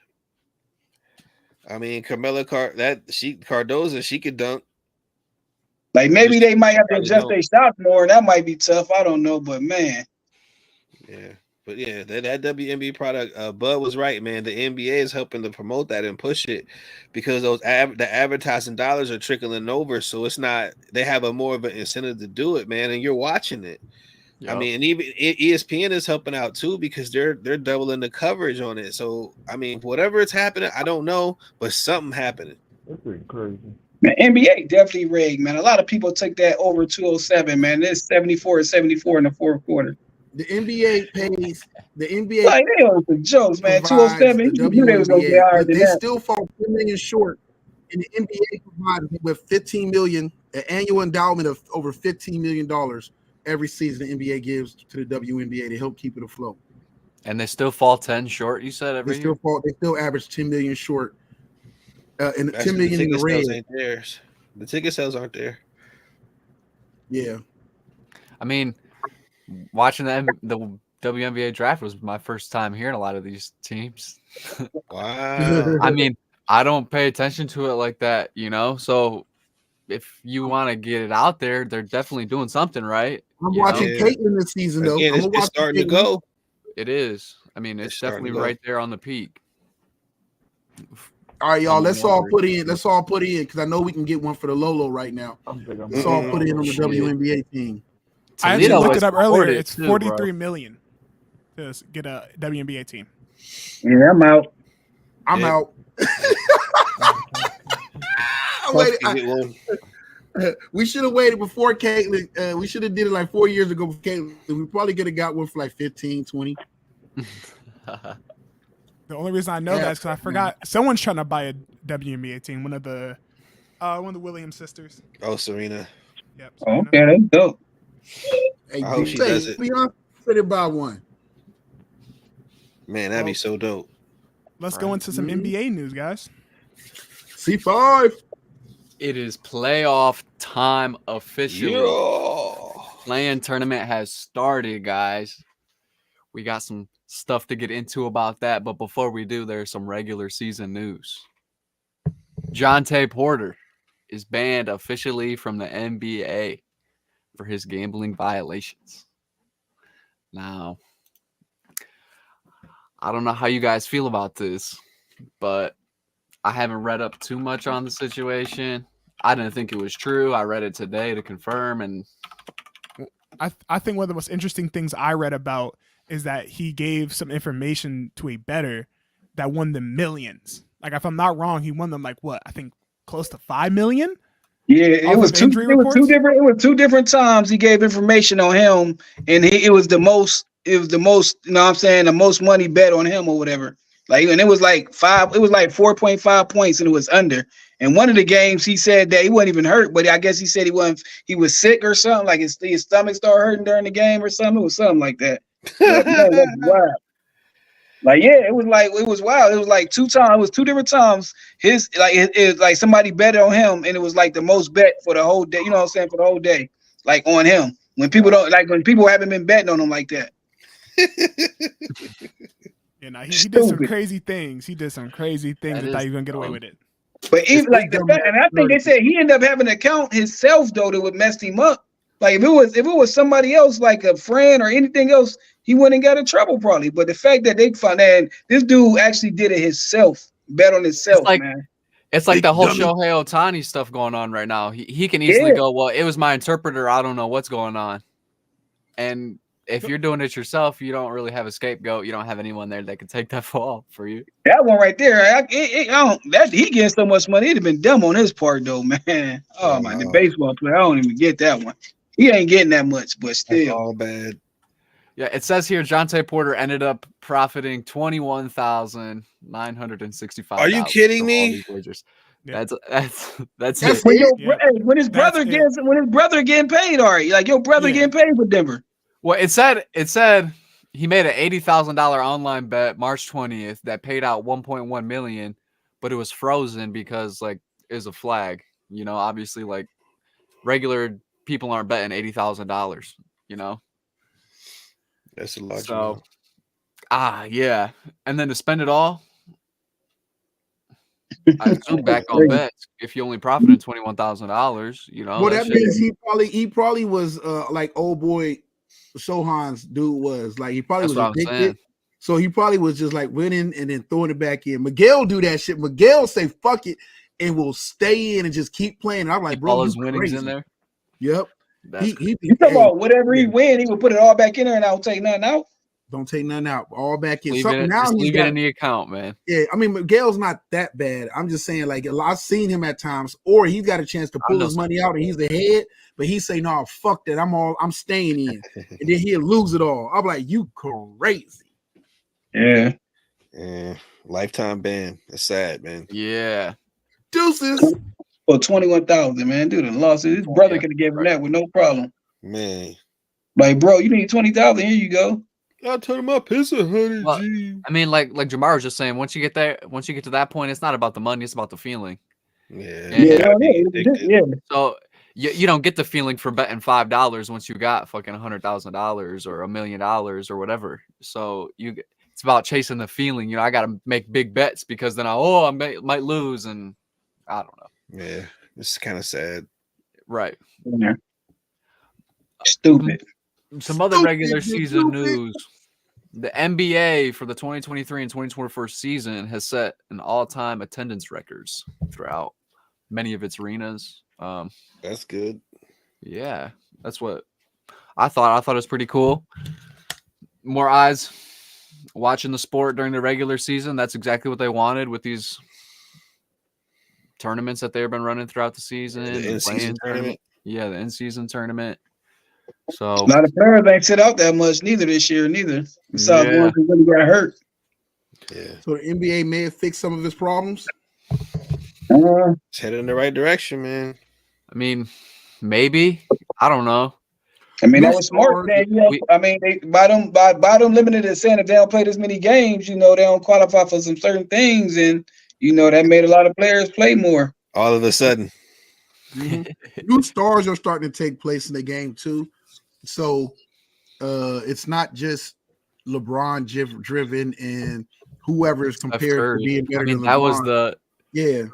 I mean, Cardoza, she could dunk. Like maybe they might have to adjust their shots more, and that might be tough. I don't know, but man. Yeah. But yeah, that WNBA product, Bud was right, man. The NBA is helping to promote that and push it because the advertising dollars are trickling over. So it's not, they have a more of an incentive to do it, man. And you're watching it. Yep. I mean, and even ESPN is helping out too because they're doubling the coverage on it. So I mean, whatever is happening, I don't know, but something happening. That's pretty crazy. Man, NBA definitely rigged, man. A lot of people took that over 207, man. It's 74-74 in the fourth quarter. The NBA pays the NBA. Like they on some jokes, man. 207. The WNBA, they still fall 10 million short, and the NBA provides with 15 million, an annual endowment of over $15 million every season. The NBA gives to the WNBA to help keep it afloat. And they still fall 10 short. You said every year. They still average 10 million short and That's 10 'cause million in the ticket red. sales ain't theirs. The ticket sales aren't there. Yeah. I mean, watching the WNBA draft was my first time hearing a lot of these teams. Wow. I mean, I don't pay attention to it like that, you know? So if you want to get it out there, they're definitely doing something right. I'm you watching know? Yeah. Caitlyn this season though. Again, I'm it's, gonna it's watch starting to Caitlyn. go. It is. I mean, It's it's starting definitely to go. right there on the peak. All right, y'all. On the Let's all numbers. put in. Let's all put in because I know we can get one for the Lolo right now. Let's all put in on the Shit. WNBA team. I actually Toledo looked was it up earlier. supported It's too, bro. 43 million to get a WNBA team. Yeah, I'm out. I'm Yeah. out. Puff can get one. We should have waited before Caitlyn. We should have did it like 4 years ago with Caitlyn. We probably could have got one for like 15, 20. The only reason I know Yeah. that is because I forgot someone's trying to buy a WNBA team. One of the Williams sisters. Oh, Serena. Yep. Oh, Serena. okay, that's dope. Hey, I hope she does it. Beyonce said it by one. Man, that'd be so dope. Let's go into some NBA news, guys. C5. It is playoff time officially. Yo. Play-in tournament has started, guys. We got some stuff to get into about that, but before we do, there's some regular season news. Jonte Porter is banned officially from the NBA for his gambling violations. Now, I don't know how you guys feel about this, but I haven't read up too much on the situation. I didn't think it was true. I read it today to confirm, and I think one of the most interesting things I read about is that he gave some information to a bettor that won them millions. Like, if I'm not wrong, he won them like what? I think close to 5 million. Yeah, it was two. It was two different. It was two different times he gave information on him, and it was the most. It was the most. You know what I'm saying? The most money bet on him or whatever. Like, and it was like 4.5 points, and it was under. And one of the games, he said that he wasn't even hurt, but I guess he said he was sick or something. Like his stomach started hurting during the game or something. It was something like that. But, man, that's wild. Like, yeah, it was wild. It was like 2 times. It was 2 different times. It like somebody betted on him, and it was like the most bet for the whole day. You know what I'm saying? For the whole day, like on him. When people when people haven't been betting on him like that. You know, he did some crazy things. He did some crazy things and thought he was gonna get away with it. But even like the fact, and I think they said he ended up having an account himself though that would mess him up. Like if it was somebody else, like a friend or anything else, he wouldn't have got in trouble probably. But the fact that they found that this dude actually did it himself, bet on himself, man. It's like the whole Shohei Ohtani stuff going on right now. He can easily go, well, it was my interpreter. I don't know what's going on. And if you're doing it yourself, you don't really have a scapegoat. You don't have anyone there that can take that fall for you. That one right there, he getting so much money. It'd have been dumb on his part though, man. Oh my, the baseball player, I don't even get that one. He ain't getting that much, but still. That's all bad. Yeah, it says here Jonte Porter ended up profiting $21,965. Are you kidding me? Yeah. That's it. When his brother getting paid, all right. Like your brother getting paid for Denver. Well, it said he made an $80,000 online bet March 20th that paid out $1.1 million, but it was frozen because like it was a flag. You know, obviously like regular people aren't betting $80,000. You know. That's a large amount. Yeah. And then to spend it all, I assume back on bets if you only profited $21,000, you know. Well, that means he probably was like old boy Sohan's dude was. Like he probably was addicted. So he probably was just like winning and then throwing it back in. Miguel do that shit. Miguel say fuck it and will stay in and just keep playing. And I'm like, bro, all his winnings in there. Yep. You talk about whatever he win, he would put it all back in there and I will take nothing out. Don't take nothing out. All back in. Leave it in the account, man. Yeah, I mean Miguel's not that bad. I'm just saying, like I've seen him at times, or he's got a chance to pull his money out and he's the head, but he say, "No, fuck that. I'm staying in," and then he'll lose it all. I'm like, you crazy. Yeah. Lifetime ban. That's sad, man. Yeah. Deuces. For 21,000, man. Dude, lost it. His brother could have given him that with no problem. Man. Like, bro, you need 20,000. Here you go. I told him my piss 100 Well, G. I mean, like Jamar was just saying, once you get to that point, it's not about the money, it's about the feeling. Yeah, Yeah, gotta be addicted. yeah. So you don't get the feeling for betting $5 once you got fucking $100,000 or $1 million or whatever. So it's about chasing the feeling. You know, I got to make big bets because then I might lose, and I don't know. Yeah, it's kind of sad. Right. Yeah. Stupid. Some other regular season news. The NBA for the 2023 and 2024 season has set an all-time attendance records throughout many of its arenas. That's good. Yeah, that's what I thought. I thought it was pretty cool. More eyes watching the sport during the regular season. That's exactly what they wanted with these tournaments that they've been running throughout the season. The in-season tournament. Yeah, the in-season tournament. So A lot of players ain't sit out that much neither this year, neither. Besides Yeah. ones who really got hurt. Yeah, So the NBA may have fixed some of his problems. it's headed in the right direction, man. I mean, maybe. I don't know. I mean, that was smart. Then, you know, I mean, by them limited and saying if they don't play this many games, you know, they don't qualify for some certain things, and you know that made a lot of players play more. All of a sudden, New stars are starting to take place in the game too. So it's not just LeBron driven and whoever is compared to being better than LeBron. That was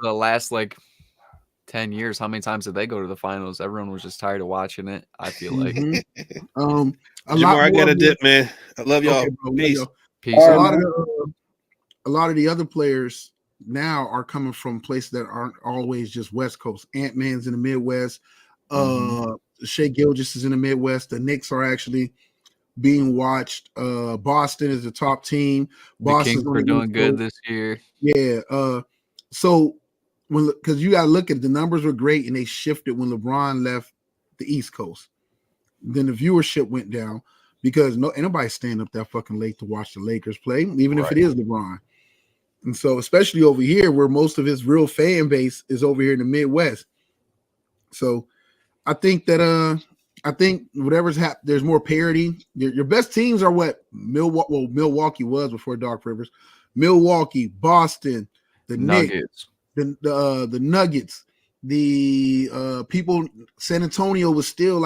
the last like 10 years. How many times did they go to the finals? Everyone was just tired of watching it, I feel like. Jamar, I got a dip, man. I love y'all. Okay, bro, Peace. Peace. A lot of the other players now are coming from places that aren't always just West Coast. Ant-Man's in the Midwest. Shea Gilgeous is in the Midwest. The Knicks are actually being watched. Boston is the top team. The Kings were doing good this year. Yeah. So because you got to look at the numbers were great and they shifted when LeBron left the East Coast. Then the viewership went down because ain't nobody staying up that fucking late to watch the Lakers play, even if it is LeBron. And so, especially over here where most of his real fan base is over here in the Midwest. So I think that whatever's happened, there's more parity. Your best teams are what Milwaukee was before Dark Rivers. Milwaukee, Boston, the Nuggets. Knicks, the Nuggets, the people. San Antonio was still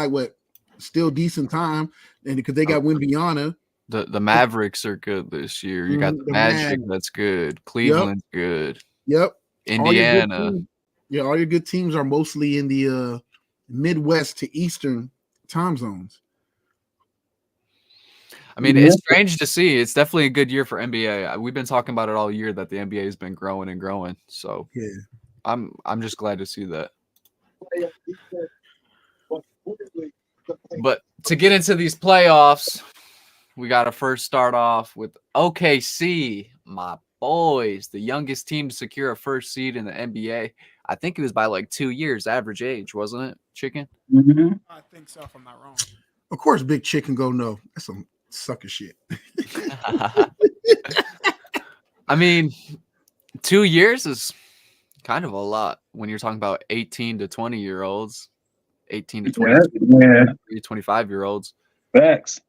still decent time, and because they got Wembanyama. The Mavericks are good this year. You got the Magic that's good. Cleveland's good. Yep. Indiana. All your good teams are mostly in the Midwest to Eastern time zones. I mean, it's strange to see. It's definitely a good year for NBA. We've been talking about it all year that the NBA has been growing and growing. So yeah, I'm just glad to see that. But to get into these playoffs, we got to first start off with OKC, my boys, the youngest team to secure a first seed in the NBA. I think it was by like 2 years average age, wasn't it, Chicken? Mm-hmm. I think so, if I'm not wrong. Of course, Big Chicken go no. That's some sucker shit. I mean, 2 years is kind of a lot when you're talking about 18 to 20-year-olds, 18 to 20, 25-year-olds. Facts.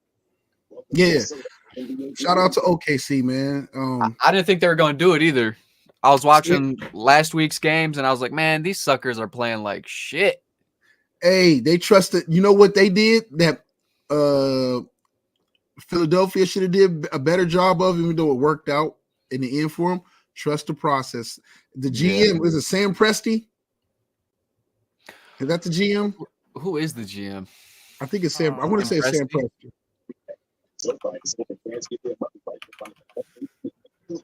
Yeah. Shout out to OKC, man. I didn't think they were going to do it either. I was watching last week's games, and I was like, man, these suckers are playing like shit. Hey, they trusted. You know what they did that Philadelphia should have did a better job of, even though it worked out in the end for them? Trust the process. The GM, is it Sam Presti? Is that the GM? Who is the GM? I think it's Sam. I want to say Sam Presti.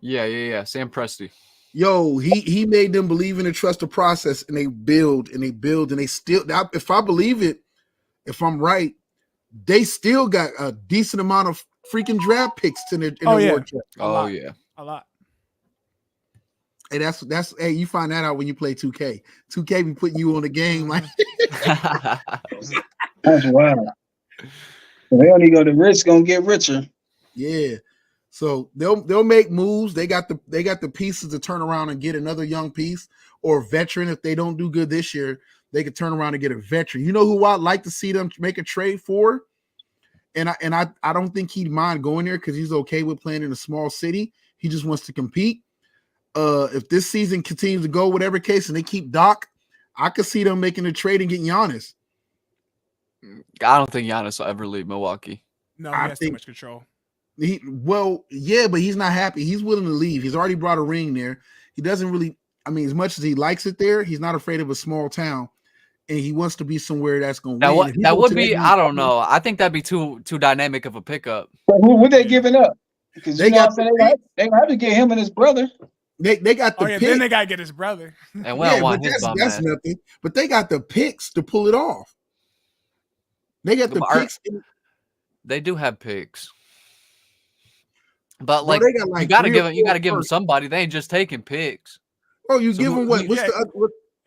Yeah. Sam Presti. Yo, he made them believe in and trust the process, and they build and they still. If I believe it, if I'm right, they still got a decent amount of freaking draft picks in their war chest. A lot. Hey, that's hey, you find that out when you play 2K. 2K be putting you on the game like. That's wild. They only go. The rich gonna get richer. Yeah. So they'll make moves. They got the pieces to turn around and get another young piece or a veteran. If they don't do good this year, they could turn around and get a veteran. You know who I'd like to see them make a trade for? and I don't think he'd mind going there because he's okay with playing in a small city. He just wants to compete. If this season continues to go, whatever case, and they keep Doc, I could see them making a trade and getting Giannis. I don't think Giannis will ever leave Milwaukee. No, he has too much control. Yeah, but he's not happy. He's willing to leave. He's already brought a ring there. He doesn't really, I mean, as much as he likes it there, he's not afraid of a small town, and he wants to be somewhere that's going to win. That would be, I don't know. I think that'd be too dynamic of a pickup. But who would they giving up? Because they got they have to get him and his brother. They got the picks. Then they gotta get his brother. And we don't want his bum that's nothing. But they got the picks to pull it off. They got the picks. They do have picks. But Bro, you gotta give them somebody. They ain't just taking picks. Oh, you give them what?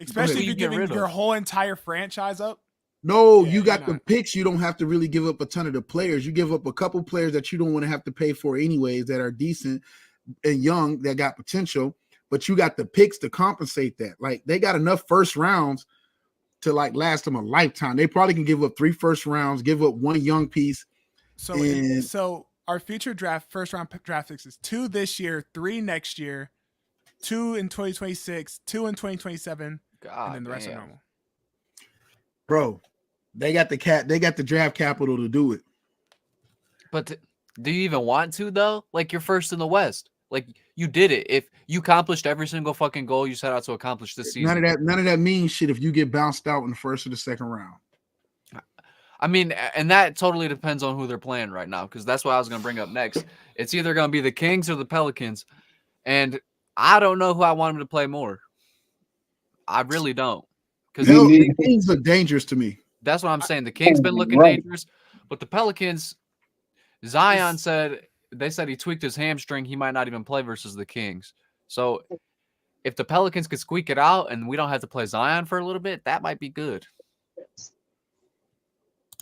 Especially if you're giving your whole entire franchise up. No, you got the picks. You don't have to really give up a ton of the players. You give up a couple players that you don't want to have to pay for anyways, that are decent and young, that got potential. But you got the picks to compensate that. Like, they got enough first rounds to like last them a lifetime. They probably can give up 3 first rounds, give up 1 young piece. So our future first round draft picks is 2 this year, 3 next year, 2 in 2026, 2 in 2027, and then the rest are normal. Bro, they got the draft capital to do it. But do you even want to though? Like, you're first in the West. Like, you did it. If you accomplished every single fucking goal you set out to accomplish this season. None of that means shit if you get bounced out in the first or the second round. I mean, and that totally depends on who they're playing right now, because that's what I was going to bring up next. It's either going to be the Kings or the Pelicans, and I don't know who I want them to play more. I really don't. Because the Kings look dangerous to me. That's what I'm saying. The Kings been looking dangerous, but the Pelicans, Zion said he tweaked his hamstring. He might not even play versus the Kings. So if the Pelicans could squeak it out and we don't have to play Zion for a little bit, that might be good.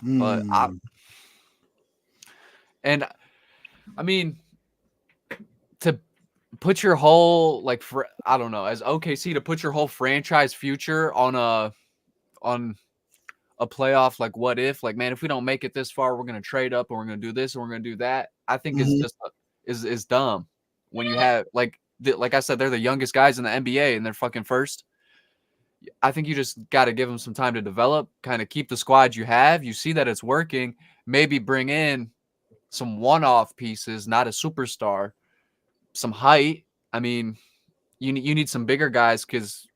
But I mean, to put your whole I don't know, as OKC, to put your whole franchise future on a playoff, like, what if, like, man, if we don't make it this far, we're gonna trade up and we're gonna do this and we're gonna do that. I think it's just is dumb when you have like I said, they're the youngest guys in the NBA and they're fucking first. I think you just got to give them some time to develop, kind of keep the squad you have. You see that it's working. Maybe bring in some one-off pieces, not a superstar, some height. I mean, you need some bigger guys because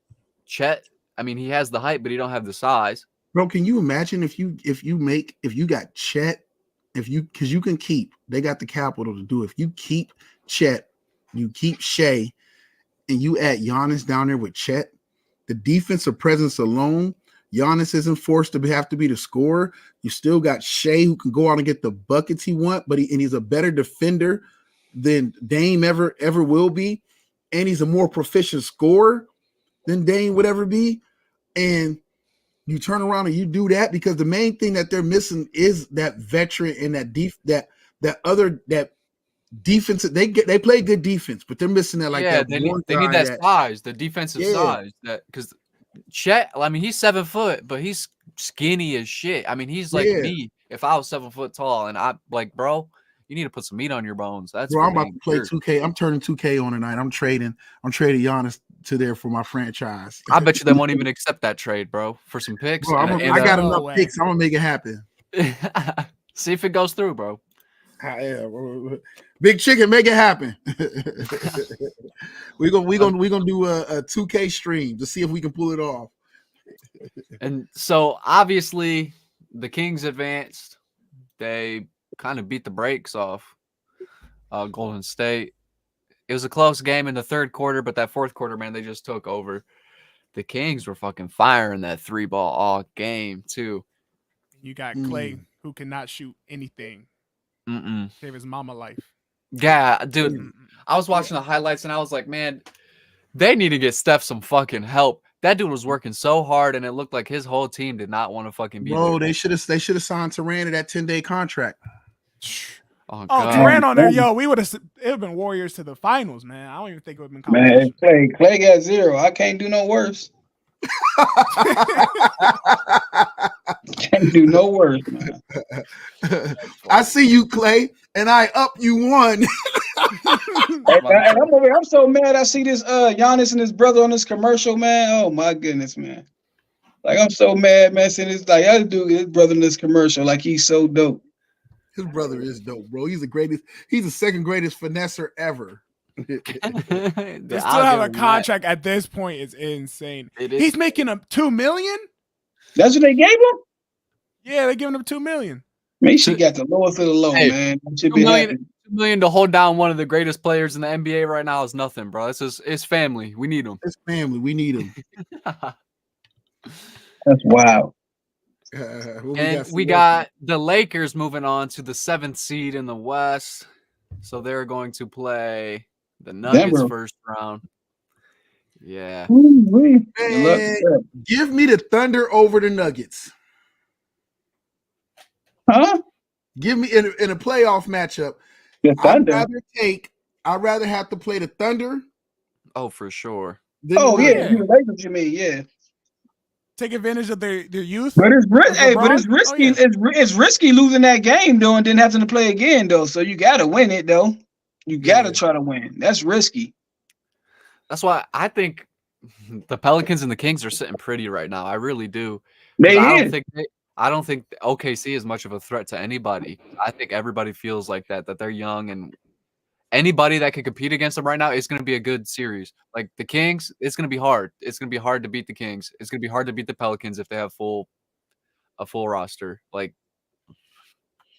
Chet, I mean, he has the height, but he don't have the size. Bro, can you imagine if you got Chet, because you can keep, they got the capital to do it. If you keep Chet, you keep Shea, and you add Giannis down there with Chet, the defensive presence alone, Giannis isn't forced to have to be the scorer. You still got Shea, who can go out and get the buckets he wants, but he's a better defender than Dame ever will be, and he's a more proficient scorer than Dame would ever be. And you turn around and you do that because the main thing that they're missing is that veteran and that defense. They play good defense, but they're missing that. They need that size, the defensive size. That because Chet, I mean, he's 7 foot, but he's skinny as shit. I mean, he's like me if I was 7 foot tall, and I like, bro, you need to put some meat on your bones. That's bro. I'm about to play 2K. I'm turning 2K on tonight. I'm trading Giannis to there for my franchise. I bet you they won't even accept that trade, bro, for some picks. Bro, I got enough picks. I'm gonna make it happen. See if it goes through, bro. Big Chicken, make it happen. We're gonna do a 2K stream to see if we can pull it off. And so obviously the Kings advanced. They kind of beat the brakes off Golden State. It was a close game in the third quarter, but that fourth quarter, man, they just took over. The Kings were fucking firing that 3-ball all game too. You got Clay, who cannot shoot anything. Save his mama life. Yeah, dude. I was watching the highlights and I was like, man, they need to get Steph some fucking help. That dude was working so hard, and it looked like his whole team did not want to fucking be there. Bro, they should have signed Turan to that 10-day contract. Oh, Turan on there, yo, it would have been Warriors to the finals, man. I don't even think it would have been. Man, Clay got 0. I can't do no worse. Can't do no worse, man. I see you, Clay, and I up you one. I'm so mad. I see this Giannis and his brother on this commercial, man. Oh my goodness, man. Like I'm so mad, man. Seeing this, like I do his brother in this commercial, like he's so dope. His brother is dope, bro. He's the greatest. He's the second greatest finesser ever. To still have a contract at this point is insane. He's making him $2 million. That's what they gave him. Yeah, they're giving him $2 million. Man, she got the lowest of the low, man. $2 million to hold down one of the greatest players in the NBA right now is nothing, bro. It's family. We need him. It's family. We need him. That's wild. And we got the Lakers moving on to the 7th seed in the West. So they're going to play the Nuggets first round. Yeah. Man, give me the Thunder over the Nuggets. Huh? Give me in a playoff matchup. I'd rather have to play the Thunder. Oh, for sure. Oh, yeah. The Lakers, you mean, yeah. Take advantage of their youth. But it's risky. It's risky losing that game though, and then having to play again though. So you got to win it though. You got to try to win. That's risky. That's why I think the Pelicans and the Kings are sitting pretty right now. I really do. I don't think OKC is much of a threat to anybody. I think everybody feels like that they're young, and anybody that can compete against them right now is going to be a good series. Like the Kings, it's going to be hard. It's going to be hard to beat the Kings. It's going to be hard to beat the Pelicans if they have a full roster. Like,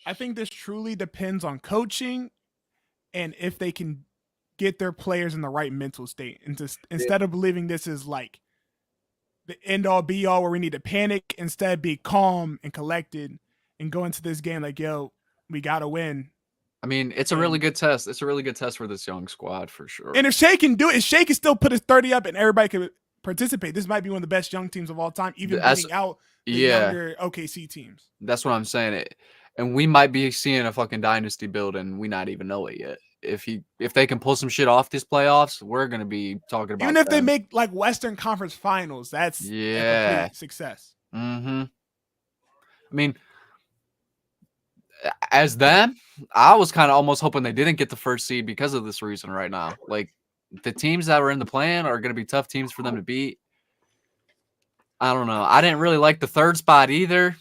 I think this truly depends on coaching and if they can get their players in the right mental state. And just instead of believing this is like the end all be all where we need to panic, instead be calm and collected and go into this game like, yo, we got to win. I mean, it's a really good test. It's a really good test for this young squad for sure. And if Shea can do it, if Shea can still put his 30 up and everybody can participate, this might be one of the best young teams of all time, even beating out the younger OKC teams. That's what I'm saying. And we might be seeing a fucking dynasty build and we not even know it yet. If they can pull some shit off these playoffs, we're gonna be talking about. Even if they make like Western Conference Finals, that's a complete success. Mm-hmm. I mean, as them, I was kind of almost hoping they didn't get the first seed because of this reason right now. Like the teams that were in the plan are going to be tough teams for them to beat. I don't know. I didn't really like the 3rd spot either.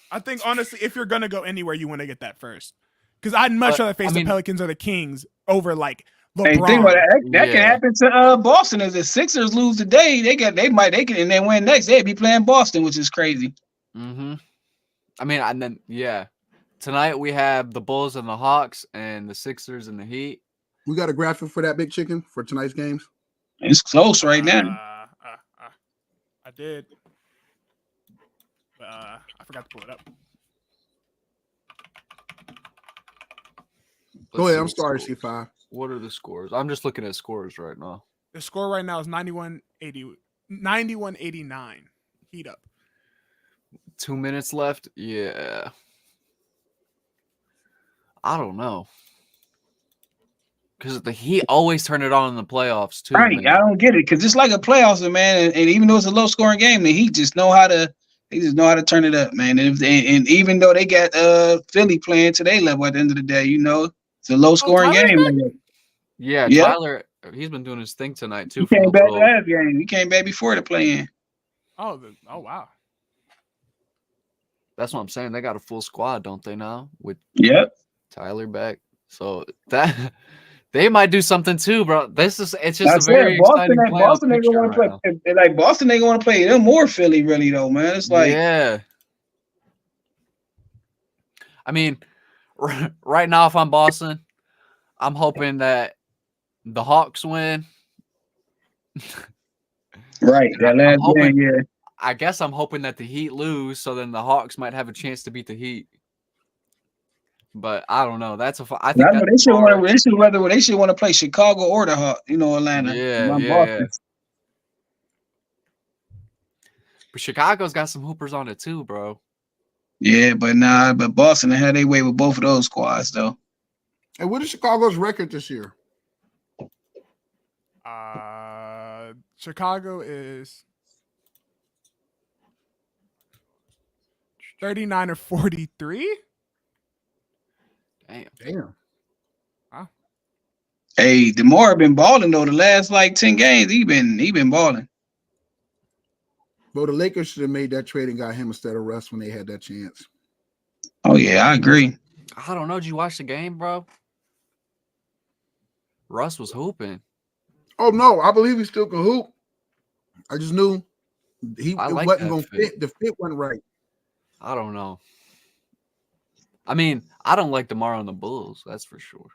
I think honestly, if you're going to go anywhere, you want to get that first. Because I'd much rather face the Pelicans or the Kings over like LeBron. Think about that can happen to Boston. If the Sixers lose today, they can and then win next. They'd be playing Boston, which is crazy. Mm-hmm. I mean, and then tonight we have the Bulls and the Hawks and the Sixers and the Heat. We got a graphic for that, Big Chicken, for tonight's games? It's close right now. I did. I forgot to pull it up. Go ahead. I'm sorry, C5. What are the scores? I'm just looking at scores right now. The score right now is 91-89. Heat up. 2 minutes left. Yeah. I don't know. Because the Heat always turn it on in the playoffs too. Right, man. I don't get it because it's like a playoffs, man. And even though it's a low scoring game, the Heat just know how to. They just know how to turn it up, man. And even though they got Philly playing to their level at the end of the day, it's a low scoring game. Yeah, Tyler, he's been doing his thing tonight too. He came back last game. He came back before the play-in. Oh wow. That's what I'm saying. They got a full squad, don't they now? With Tyler back. So that they might do something too, bro. It's just a very exciting Boston ain't gonna want to play. Like Boston ain't gonna play them more Philly, really though, man. It's like I mean, right now, if I'm Boston, I'm hoping that the Hawks win. Right, that last game, yeah. I guess I'm hoping that the Heat lose, so then the Hawks might have a chance to beat the Heat. But I don't know. I think they should want to play Chicago or the Hawks, Atlanta. Yeah. But Chicago's got some hoopers on it too, bro. Yeah, but Boston had their way with both of those squads, though. And what is Chicago's record this year? Chicago is 39 or 43. Damn. Wow. Hey, DeMar been balling though. The last like 10 games, he been balling. Bro, the Lakers should have made that trade and got him instead of Russ when they had that chance. Oh yeah, I agree. I don't know. Did you watch the game, bro? Russ was hooping. Oh no, I believe he still can hoop. I just knew it like wasn't that gonna fit. fit. The fit wasn't right. I don't know. I mean, I don't like DeMar on the Bulls. That's for sure.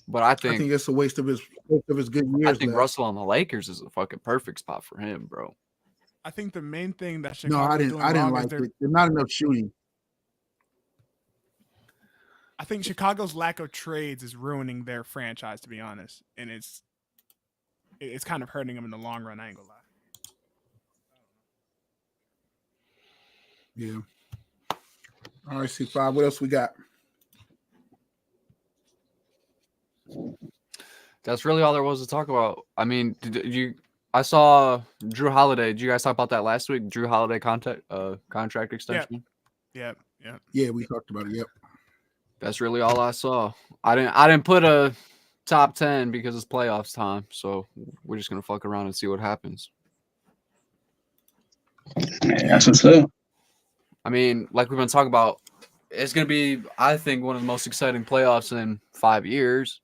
But I think it's a waste of his good years. I think left. Russell on the Lakers is a fucking perfect spot for him, bro. I think the main thing that No, Chicago I didn't like it. There's not enough shooting. I think Chicago's lack of trades is ruining their franchise, to be honest, and it's kind of hurting them in the long run. I ain't gonna lie. Yeah. All right, C5. What else we got? That's really all there was to talk about. I mean, I saw Drew Holiday. Did you guys talk about that last week? Drew Holiday contract extension. Yep. Yeah, we talked about it. Yep. That's really all I saw. I didn't put a top 10 because it's playoffs time. So we're just gonna fuck around and see what happens. Man, that's what's up. I mean, like we've been talking about, it's gonna be, I think, one of the most exciting playoffs in 5 years.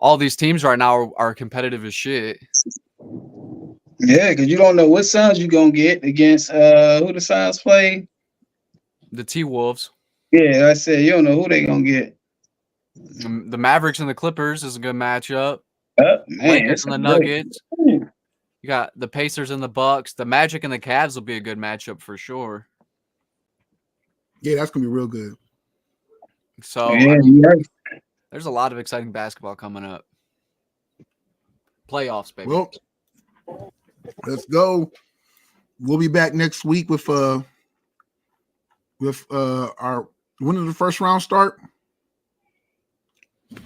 All these teams right now are competitive as shit. Yeah, because you don't know what Suns you're gonna get against who the Suns play. The T-Wolves. Yeah, I said you don't know who they gonna get. The Mavericks and the Clippers is a good matchup. Man, Lakers and the Nuggets. Great. You got the Pacers and the Bucks. The Magic and the Cavs will be a good matchup for sure. Yeah, that's gonna be real good. So Yeah, I mean, right. there's a lot of exciting basketball coming up. Playoffs, baby. Well, let's go. We'll be back next week with our when does the first round start?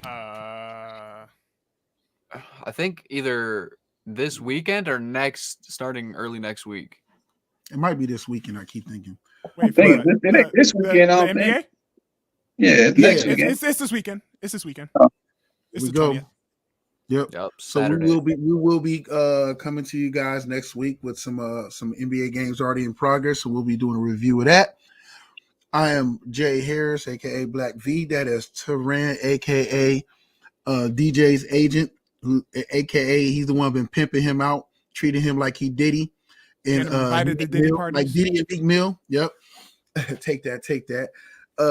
I think either this weekend or starting early next week. It might be this weekend. I keep thinking. Wait, This weekend, the I NBA? think. Yeah, next weekend. It's this weekend. It's this weekend. Oh. It's We the go. 20th. Yep. So Saturday. we will be coming to you guys next week with some NBA games already in progress. So we'll be doing a review of that. I am Jay Harris, aka Black V. That is Teran, aka DJ's agent, who aka he's the one been pimping him out, treating him like he Diddy. And invited to Diddy parties. like Diddy and Big Mill. Yep. Take that.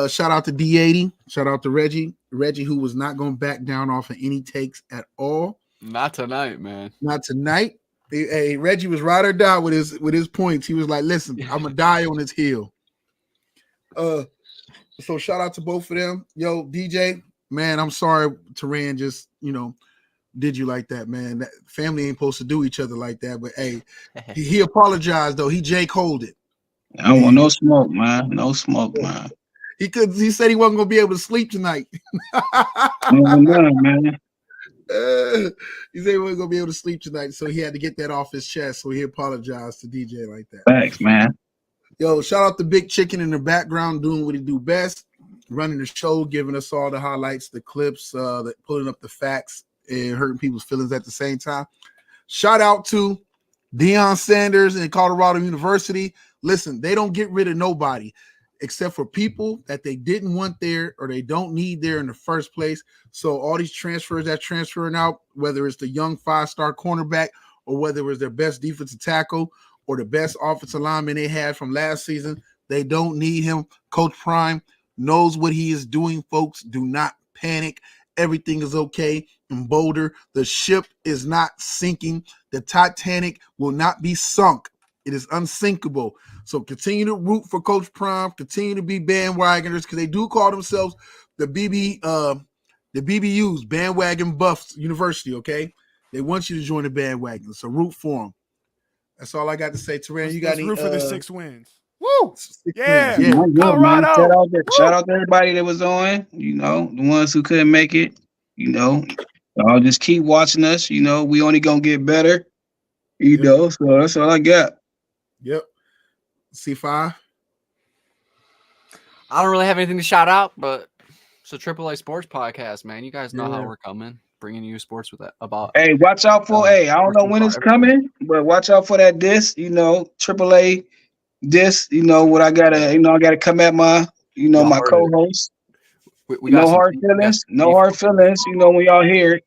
Shout out to D80. Shout out to Reggie, who was not going to back down off of any takes at all. Not tonight, man. Not tonight. Hey, Reggie was ride or die with his points. He was like, "Listen, I'm gonna die on his heel." So shout out to both of them. Yo, DJ, man, I'm sorry Teran just did you like that, man. That family ain't supposed to do each other like that. But hey, he apologized though. He J. Cole'd it. I don't want no smoke, man. No smoke, man. He said he wasn't gonna be able to sleep tonight. No, man. He said he wasn't gonna be able to sleep tonight, so he had to get that off his chest. So he apologized to DJ like that. Thanks, man. Yo, shout out to Big Chicken in the background doing what he do best, running the show, giving us all the highlights, the clips, pulling up the facts, and hurting people's feelings at the same time. Shout out to Deion Sanders and Colorado University. Listen, they don't get rid of nobody except for people that they didn't want there or they don't need there in the first place. So all these transfers that transferring out, whether it's the young 5-star cornerback or whether it was their best defensive tackle or the best offensive lineman they had from last season, they don't need him. Coach Prime knows what he is doing, folks. Do not panic. Everything is okay in Boulder. The ship is not sinking. The Titanic will not be sunk. It is unsinkable. So continue to root for Coach Prime. Continue to be bandwagoners because they do call themselves the BBUs, Bandwagon Buffs University, okay? They want you to join the bandwagon. So root for them. That's all I got to say. Teran, you got any? Root for the 6 wins. Woo! Yeah. wins. Yeah. Colorado. Shout out to everybody that was on. The ones who couldn't make it. Y'all just keep watching us. We only gonna get better. So that's all I got. Yep. C5. I don't really have anything to shout out, but it's a AAA sports podcast, man. You guys know Yeah. how we're coming, bringing you sports with that about. Hey, watch out for. Hey, I don't know when it's coming, but watch out for that disc. You know, AAA disc. You know what I gotta. You know I gotta come at my. You know my co-host. We no got hard feelings. No hard feelings. You know when y'all hear it.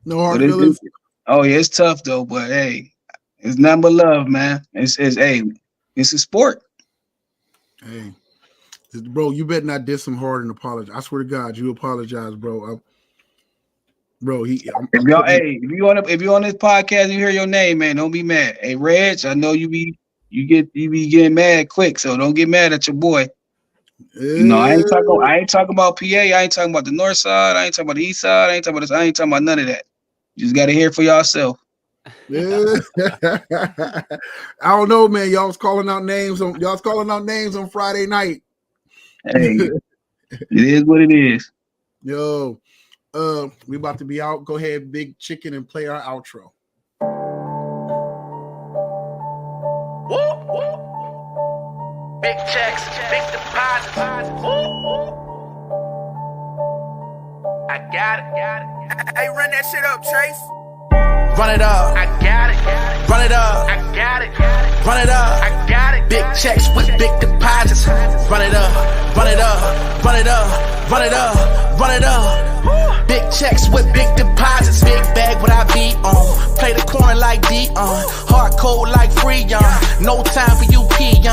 No hard feelings. Oh yeah, it's tough though. But hey, it's nothing but love, man. It's hey, it's a sport. Hey, bro, you better not diss him hard and apologize. I swear to God, you apologize, bro. Bro, if you on this podcast, you hear your name, man. Don't be mad. Hey, Reg, I know you be getting mad quick, so don't get mad at your boy. You know, I ain't talking about PA. I ain't talking about the north side. I ain't talking about the east side. I ain't talking about none of that. You just got to hear it for yourself. Yeah. I don't know, man. Y'all was calling out names on Friday night. Hey, it is what it is. Yo, we about to be out. Go ahead, Big Chicken, and play our outro. Big checks, big deposits. I got it. Hey, run that shit up, Trace. Run it up. I got it. Run it up. I got it. Run it up. I got it. Big checks with big deposits. Run it up. Run it up. Run it up. Run it up. Run it up. Big checks with big deposits. Big bag what I beat on. Play the corner like Dion. Hard code like Freon. No time for you peon.